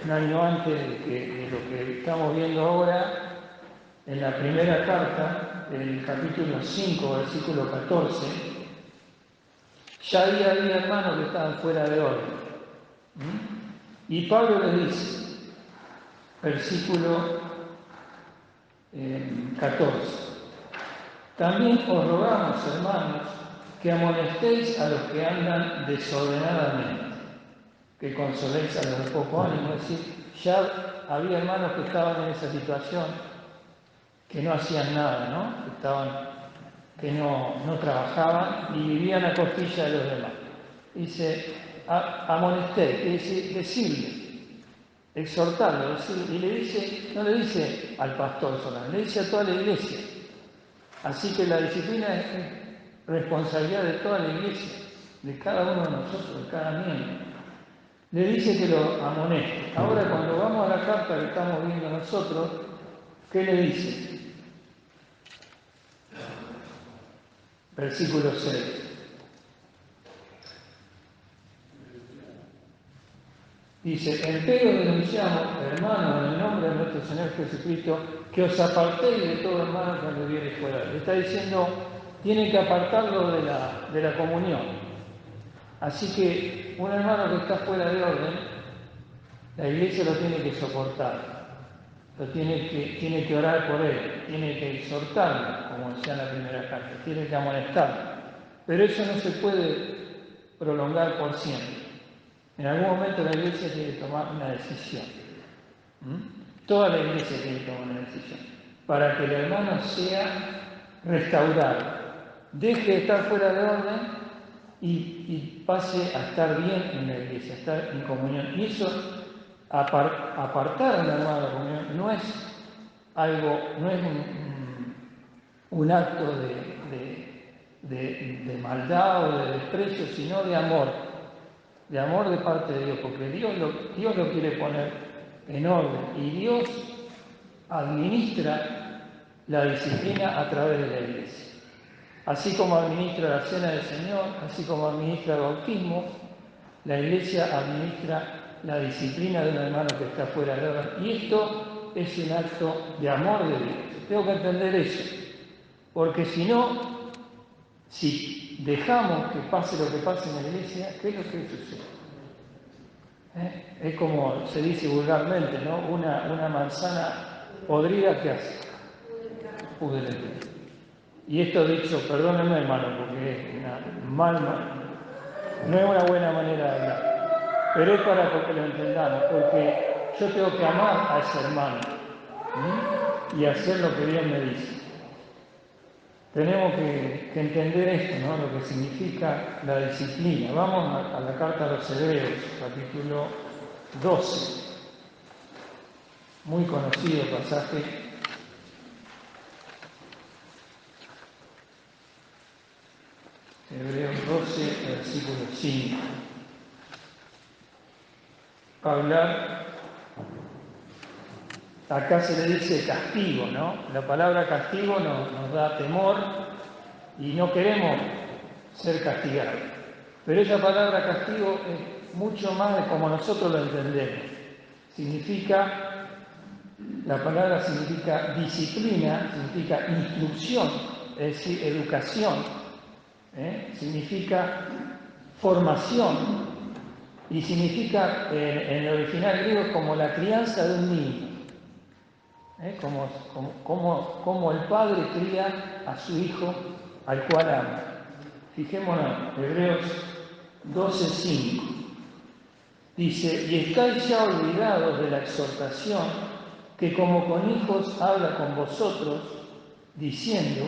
de lo que estamos viendo ahora, en la primera carta, el capítulo 5, versículo 14, ya había hermanos que estaban fuera de orden. Y Pablo le dice, versículo 14, también os rogamos, hermanos, que amonestéis a los que andan desordenadamente, que consoléis a los de poco ánimo. Es decir, ya había hermanos que estaban en esa situación, que no hacían nada, que no trabajaban y vivían a costilla de los demás. Dice, amonestéis, quiere decir, decirle, exhortarlo, decirle, y le dice, no le dice al pastor solamente, le dice a toda la iglesia. Así que la disciplina es responsabilidad de toda la iglesia, de cada uno de nosotros, de cada miembro. Le dice que lo amoneste. Ahora, cuando vamos a la carta que estamos viendo nosotros, ¿qué le dice? Versículo 6. Dice, empero denunciamos, hermanos, en el nombre de nuestro Señor Jesucristo, que os apartéis de todo hermano cuando viene fuera. Le está diciendo, tienen que apartarlo de la comunión. Así que un hermano que está fuera de orden, la iglesia lo tiene que soportar. Tiene que orar por él, tiene que exhortarlo, como decía en la primera carta, tiene que amonestarlo. Pero eso no se puede prolongar por siempre. En algún momento la iglesia tiene que tomar una decisión. Toda la iglesia tiene que tomar una decisión para que el hermano sea restaurado, deje de estar fuera de orden y pase a estar bien en la iglesia, a estar en comunión. Y eso, apartar a un hermano de la comunión, no es algo, no es un acto de maldad o de desprecio, sino de amor de parte de Dios, porque Dios lo quiere poner en orden y Dios administra la disciplina a través de la iglesia. Así como administra la cena del Señor, así como administra el bautismo, la iglesia administra la disciplina de un hermano que está fuera de orden. Y esto es un acto de amor de Dios. Tengo que entender eso, porque si dejamos que pase lo que pase en la iglesia, ¿qué es lo que sucede? Es como se dice vulgarmente, ¿no? Una manzana podrida, ¿qué hace? Pudre. Y esto dicho, perdónenme hermano, porque es mal. No es una buena manera de hablar, pero es para que lo entendamos, porque yo tengo que amar a ese hermano, ¿sí? Y hacer lo que Dios me dice. Tenemos que entender esto, ¿no? Lo que significa la disciplina. Vamos a la carta a los Hebreos, capítulo 12. Muy conocido pasaje. Hebreos 12, versículo 5. Va a hablar, acá se le dice castigo, ¿no? La palabra castigo nos da temor y no queremos ser castigados. Pero esa palabra castigo es mucho más de como nosotros lo entendemos. La palabra significa disciplina, significa instrucción, es decir, educación, significa formación y significa en el original griego como la crianza de un niño, como el padre cría a su hijo al cual ama. Fijémonos, Hebreos 12:5. Dice, y estáis ya olvidados de la exhortación que como con hijos habla con vosotros, diciendo,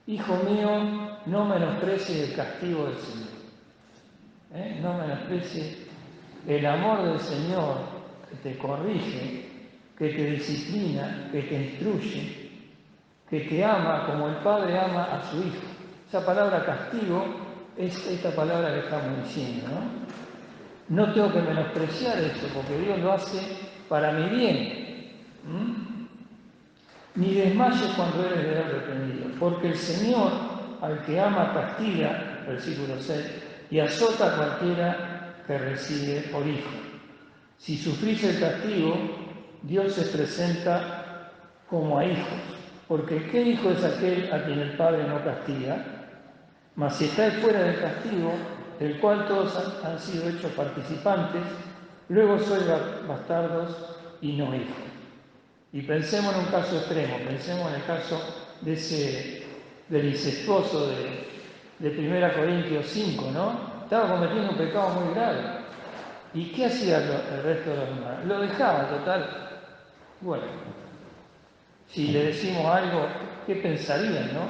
hijo mío, no menosprecies el castigo del Señor. No menosprecies el amor del Señor que te corrige, que te disciplina, que te instruye, que te ama como el Padre ama a su Hijo. Esa palabra castigo es esta palabra que estamos diciendo, ¿no? No tengo que menospreciar eso, porque Dios lo hace para mi bien. Ni desmayes cuando eres de él reprendido, porque el Señor al que ama castiga, versículo 6, y azota a cualquiera que recibe por hijo. Si sufrís el castigo, Dios se presenta como a hijos, porque ¿qué hijo es aquel a quien el Padre no castiga? Mas si estáis fuera del castigo, del cual todos han sido hechos participantes, luego sois bastardos y no hijos. Y pensemos en un caso extremo, pensemos en el caso del incestuoso de 1 Corintios 5, ¿no? Estaba cometiendo un pecado muy grave. ¿Y qué hacía el resto de los hermanos? Lo dejaba, total. Bueno, si le decimos algo, ¿qué pensarían, no?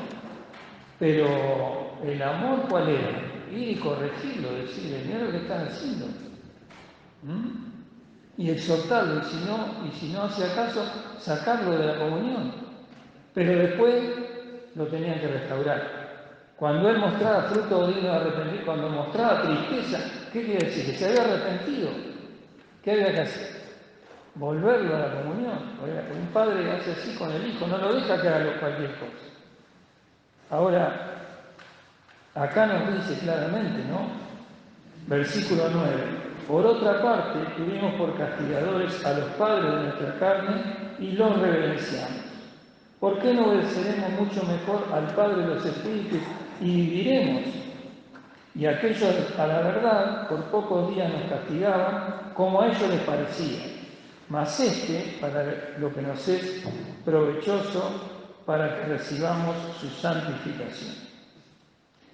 Pero el amor, ¿cuál era? Ir y corregirlo, decirle, mira lo que están haciendo. Y exhortarlo, y si no hacía caso, sacarlo de la comunión. Pero después lo tenían que restaurar. Cuando él mostraba fruto digno de arrepentir, cuando mostraba tristeza, ¿qué quiere decir? Que se había arrepentido. ¿Qué había que hacer? Volverlo a la comunión. Un padre hace así con el hijo, no lo deja que haga cualquier cosa. Ahora, acá nos dice claramente, ¿no? Versículo 9. Por otra parte, tuvimos por castigadores a los padres de nuestra carne y los reverenciamos. ¿Por qué no obedeceremos mucho mejor al Padre de los Espíritus y viviremos? Y aquellos, a la verdad, por pocos días nos castigaban como a ellos les parecía. Mas para lo que nos es provechoso, para que recibamos su santificación.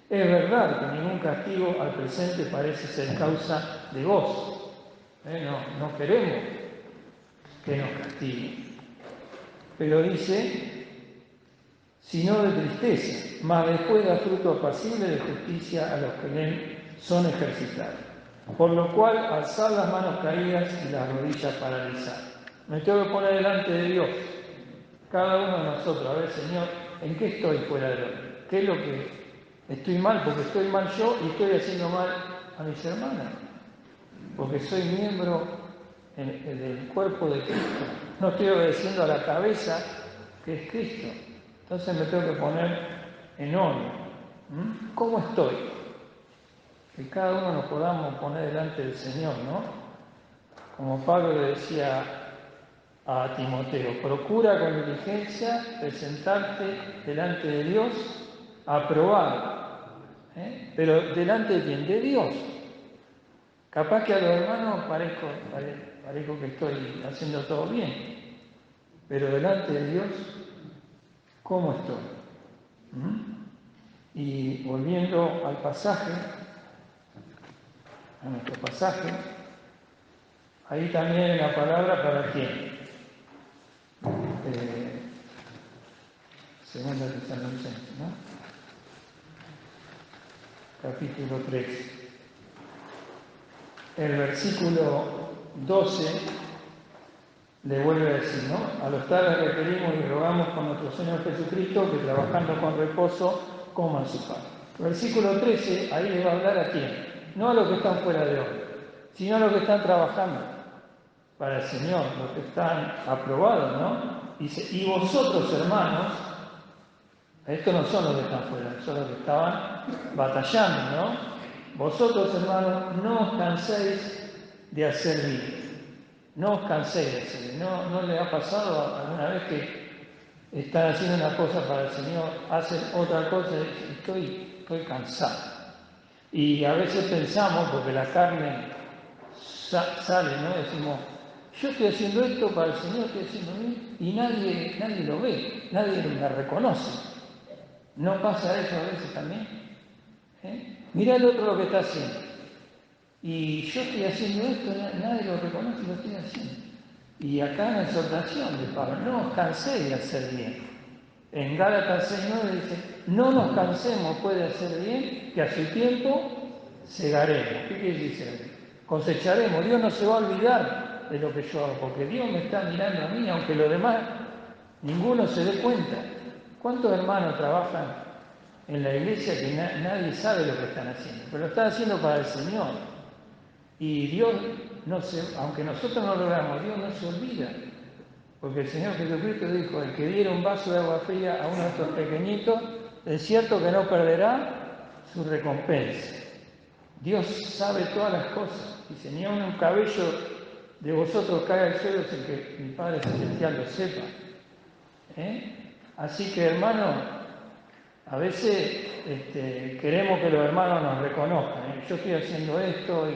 Es verdad que ningún castigo al presente parece ser causa de gozo. No queremos que nos castiguen. Pero dice, sino de tristeza, mas después da fruto apacible de justicia a los que en él son ejercitados. Por lo cual, alzad las manos caídas y las rodillas paralizadas. Me tengo que poner delante de Dios, cada uno de nosotros, a ver, Señor, ¿en qué estoy fuera de orden? ¿Qué es lo que estoy mal? Porque estoy mal yo y estoy haciendo mal a mis hermanas. Porque soy miembro del cuerpo de Cristo. No estoy obedeciendo a la cabeza que es Cristo. Entonces me tengo que poner en orden. ¿Cómo estoy? Que cada uno nos podamos poner delante del Señor, ¿no? Como Pablo le decía a Timoteo, procura con diligencia presentarte delante de Dios aprobado. Pero ¿delante de quién? De Dios. Capaz que a los hermanos parezco que estoy haciendo todo bien, pero delante de Dios, ¿cómo estoy? Y volviendo al pasaje, a nuestro pasaje. Ahí también la palabra para quién. Segunda de Tesalonicenses, ¿no? Capítulo 3. El versículo 12 le vuelve a decir, ¿no? A los tales requerimos y rogamos con nuestro Señor Jesucristo que trabajando con reposo coman su pan. Versículo 13, ahí le va a hablar a quién. No a los que están fuera de orden, sino a los que están trabajando para el Señor, los que están aprobados, ¿no? Dice, y vosotros, hermanos, estos no son los que están fuera, son los que estaban batallando, ¿no? Vosotros, hermanos, no os canséis de hacer bien. No os canséis de hacer bien. ¿No le ha pasado alguna vez que están haciendo una cosa para el Señor, hacen otra cosa y estoy cansado? Y a veces pensamos, porque la carne sale, ¿no? Decimos, yo estoy haciendo esto para el Señor, estoy haciendo bien, y nadie lo ve, nadie me reconoce. ¿No pasa eso a veces también? Mirá el otro lo que está haciendo. Y yo estoy haciendo esto, nadie lo reconoce y lo estoy haciendo. Y acá en la exhortación de Pablo, no os canséis de hacer bien. En Gálatas 6:9 dice, no nos cansemos pues de hacer bien, que a su tiempo segaremos. ¿Qué quiere decir? Cosecharemos. Dios no se va a olvidar de lo que yo hago, porque Dios me está mirando a mí, aunque los demás, ninguno se dé cuenta. ¿Cuántos hermanos trabajan en la iglesia que nadie sabe lo que están haciendo? Pero lo están haciendo para el Señor. Y Dios, aunque nosotros no lo hagamos, Dios no se olvida. Porque el Señor Jesucristo dijo, el que diera un vaso de agua fría a uno de estos pequeñitos, es cierto que no perderá su recompensa. Dios sabe todas las cosas. Dice, ni aun un cabello de vosotros cae al suelo sin que mi Padre Celestial lo sepa. Así que, hermano, a veces queremos que los hermanos nos reconozcan. Yo estoy haciendo esto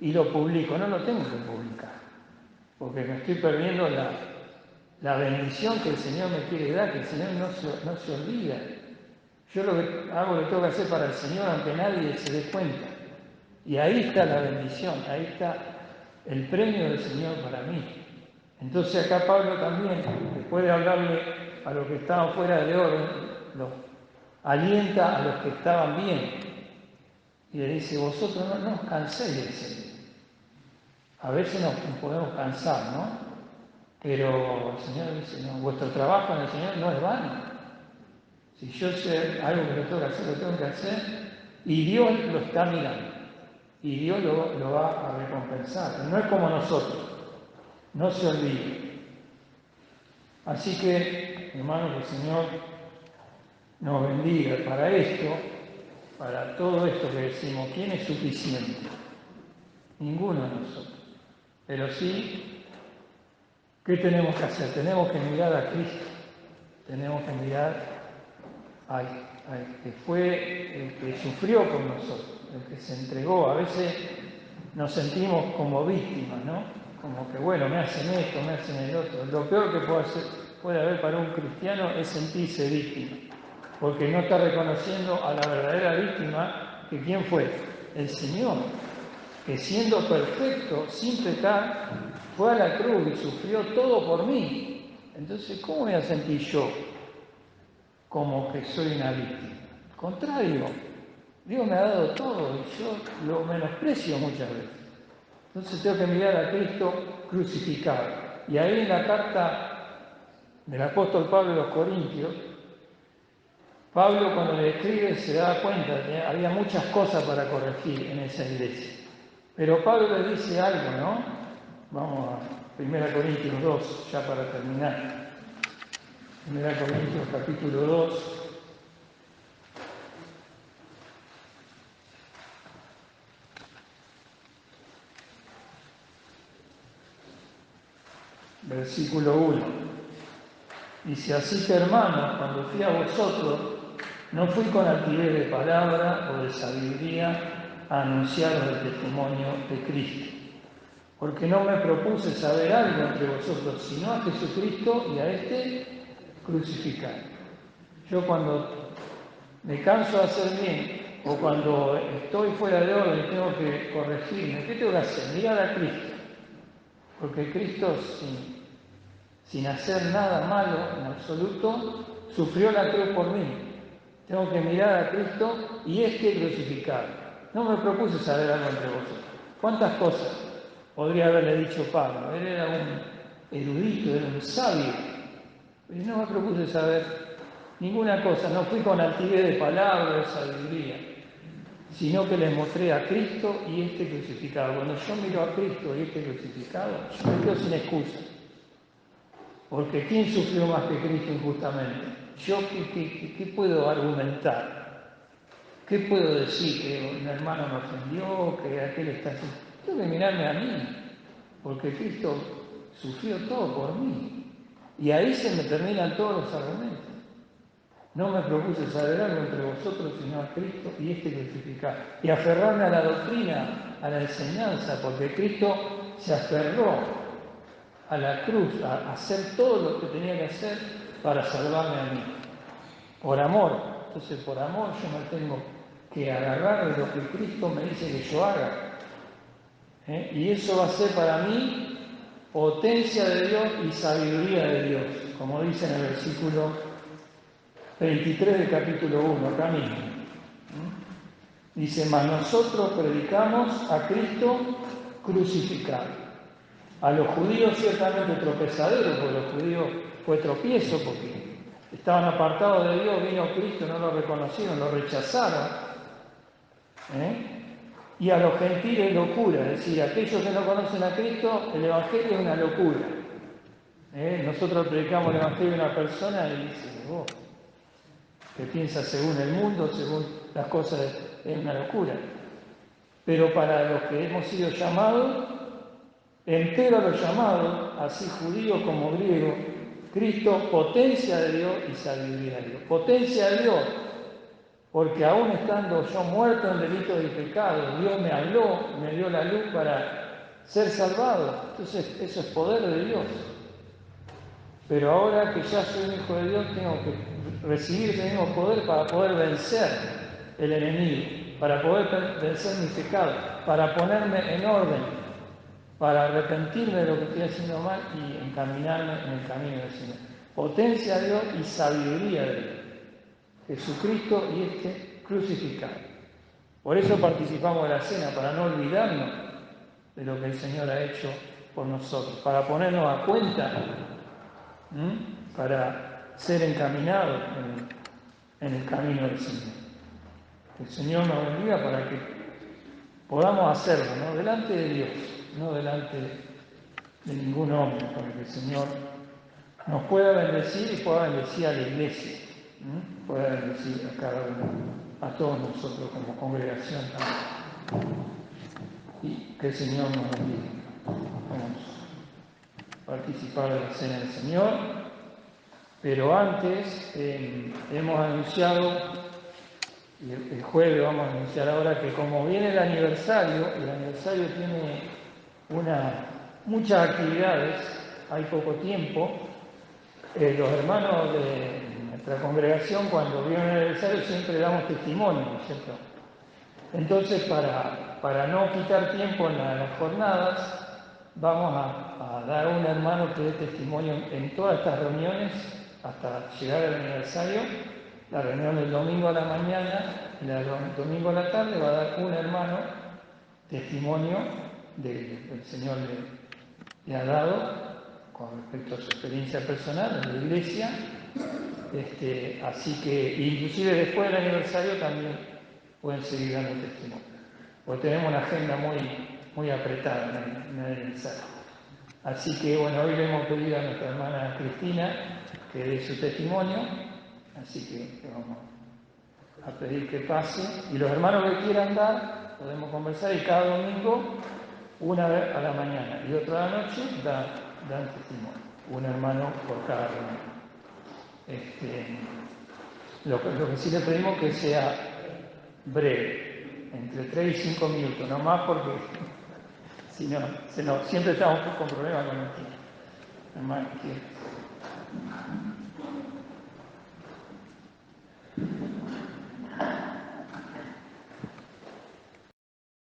y lo publico. No lo tengo que publicar, porque me estoy perdiendo la bendición que el Señor me quiere dar, que el Señor no se olvida. Yo lo que hago lo tengo que hacer para el Señor, aunque nadie se dé cuenta. Y ahí está la bendición, ahí está el premio del Señor para mí. Entonces acá Pablo también, después de hablarle a los que estaban fuera de orden, los alienta a los que estaban bien. Y le dice, vosotros no os canséis de hacer. A veces nos podemos cansar, ¿no? Pero el Señor dice, no, vuestro trabajo en el Señor no es vano. Si yo sé algo que lo tengo que hacer, y Dios lo está mirando, y Dios lo va a recompensar. No es como nosotros, no se olvide. Así que, hermanos, el Señor nos bendiga para esto, para todo esto que decimos. ¿Quién es suficiente? Ninguno de nosotros. Pero sí, ¿qué tenemos que hacer? Tenemos que mirar a Cristo, tenemos que mirar al que fue, el que sufrió por nosotros, el que se entregó. A veces nos sentimos como víctimas, ¿no? Como que, bueno, me hacen esto, me hacen el otro. Lo peor que puede haber para un cristiano es sentirse víctima, porque no está reconociendo a la verdadera víctima, que ¿quién fue? El Señor, que siendo perfecto, sin pecar, fue a la cruz y sufrió todo por mí. Entonces, ¿cómo voy a sentir yo como que soy una víctima? Al contrario, Dios me ha dado todo y yo lo menosprecio muchas veces. Entonces tengo que mirar a Cristo crucificado. Y ahí en la carta del apóstol Pablo a los Corintios, Pablo cuando le escribe se da cuenta de que había muchas cosas para corregir en esa iglesia. Pero Pablo le dice algo, ¿no? Vamos a 1 Corintios 2, ya para terminar. 1 Corintios capítulo 2. Versículo 1. Dice, así que hermanos, cuando fui a vosotros, no fui con altivez de palabra o de sabiduría a anunciaros el testimonio de Cristo, porque no me propuse saber algo entre vosotros, sino a Jesucristo y a este crucificado. Yo cuando me canso de hacer bien, o cuando estoy fuera de orden y tengo que corregirme, ¿qué tengo que hacer? Mirar a Cristo. Porque Cristo, sin hacer nada malo en absoluto, sufrió la cruz por mí. Tengo que mirar a Cristo y crucificado. No me propuse saber algo entre vosotros. ¿Cuántas cosas podría haberle dicho Pablo? Él era un erudito, era un sabio. Pero no me propuse saber ninguna cosa. No fui con altivez de palabra, de sabiduría, sino que les mostré a Cristo y crucificado. Cuando yo miro a Cristo y crucificado, yo me quedo sin excusa. Porque ¿quién sufrió más que Cristo injustamente? ¿Yo qué puedo argumentar? ¿Qué puedo decir? ¿Que un hermano me ofendió? ¿Que aquel está así? Tengo que mirarme a mí, porque Cristo sufrió todo por mí. Y ahí se me terminan todos los argumentos. No me propuse saber algo entre vosotros, sino a Cristo y crucificado. Y aferrarme a la doctrina, a la enseñanza, porque Cristo se aferró a la cruz, a hacer todo lo que tenía que hacer para salvarme a mí. Por amor. Entonces, por amor yo me tengo que agarrar de lo que Cristo me dice que yo haga. Y eso va a ser para mí potencia de Dios y sabiduría de Dios, como dice en el versículo 23 del capítulo 1, acá mismo. Dice, mas nosotros predicamos a Cristo crucificado. A los judíos ciertamente tropezadero, porque los judíos fue tropiezo, porque estaban apartados de Dios, vino Cristo, no lo reconocieron, lo rechazaron. Y a los gentiles locura, es decir, aquellos que no conocen a Cristo, el Evangelio es una locura. Nosotros predicamos el Evangelio a una persona y dice, vos, que piensa según el mundo, según las cosas, es una locura. Pero para los que hemos sido llamados, entero los llamados, así judíos como griegos, Cristo, potencia de Dios y sabiduría de Dios. Potencia de Dios, porque aún estando yo muerto en delitos y pecados, Dios me habló, me dio la luz para ser salvado. Entonces, eso es poder de Dios. Pero ahora que ya soy un hijo de Dios, tengo que recibir ese mismo poder para poder vencer el enemigo, para poder vencer mis pecados, para ponerme en orden, para arrepentirme de lo que estoy haciendo mal y encaminarme en el camino del Señor. Potencia de Dios y sabiduría de Dios. Jesucristo y crucificado. Por eso participamos de la cena, para no olvidarnos de lo que el Señor ha hecho por nosotros, para ponernos a cuenta, para ser encaminados en el camino del Señor. Que el Señor nos bendiga para que podamos hacerlo, ¿no? Delante de Dios, no delante de ningún hombre, para que el Señor nos pueda bendecir y pueda bendecir a la iglesia, pueda bendecir a cada uno, a todos nosotros como congregación también. Y que el Señor nos bendiga. Vamos a participar de la cena del Señor, pero antes hemos anunciado, y el jueves vamos a anunciar ahora, que como viene el aniversario tiene muchas actividades, hay poco tiempo. Los hermanos de nuestra congregación, cuando viene el aniversario, siempre damos testimonio, ¿no es cierto? Entonces, para no quitar tiempo en las jornadas, vamos a dar a un hermano que dé testimonio en todas estas reuniones hasta llegar al aniversario. La reunión del domingo a la mañana y la del domingo a la tarde va a dar un hermano testimonio del Señor le ha dado con respecto a su experiencia personal en la iglesia. Así que, inclusive después del aniversario también pueden seguir dando testimonio, porque tenemos una agenda muy apretada en el aniversario. Así que, bueno, hoy le hemos pedido a nuestra hermana Cristina que dé su testimonio, así que vamos a pedir que pase. Y los hermanos que quieran dar, podemos conversar, y cada domingo, una vez a la mañana y otra a la noche, dan testimonio, un hermano por cada reunión. Lo que sí le pedimos que sea breve, entre 3 y 5 minutos, no más, porque si no, siempre estamos con problemas con el tiempo. Hermano,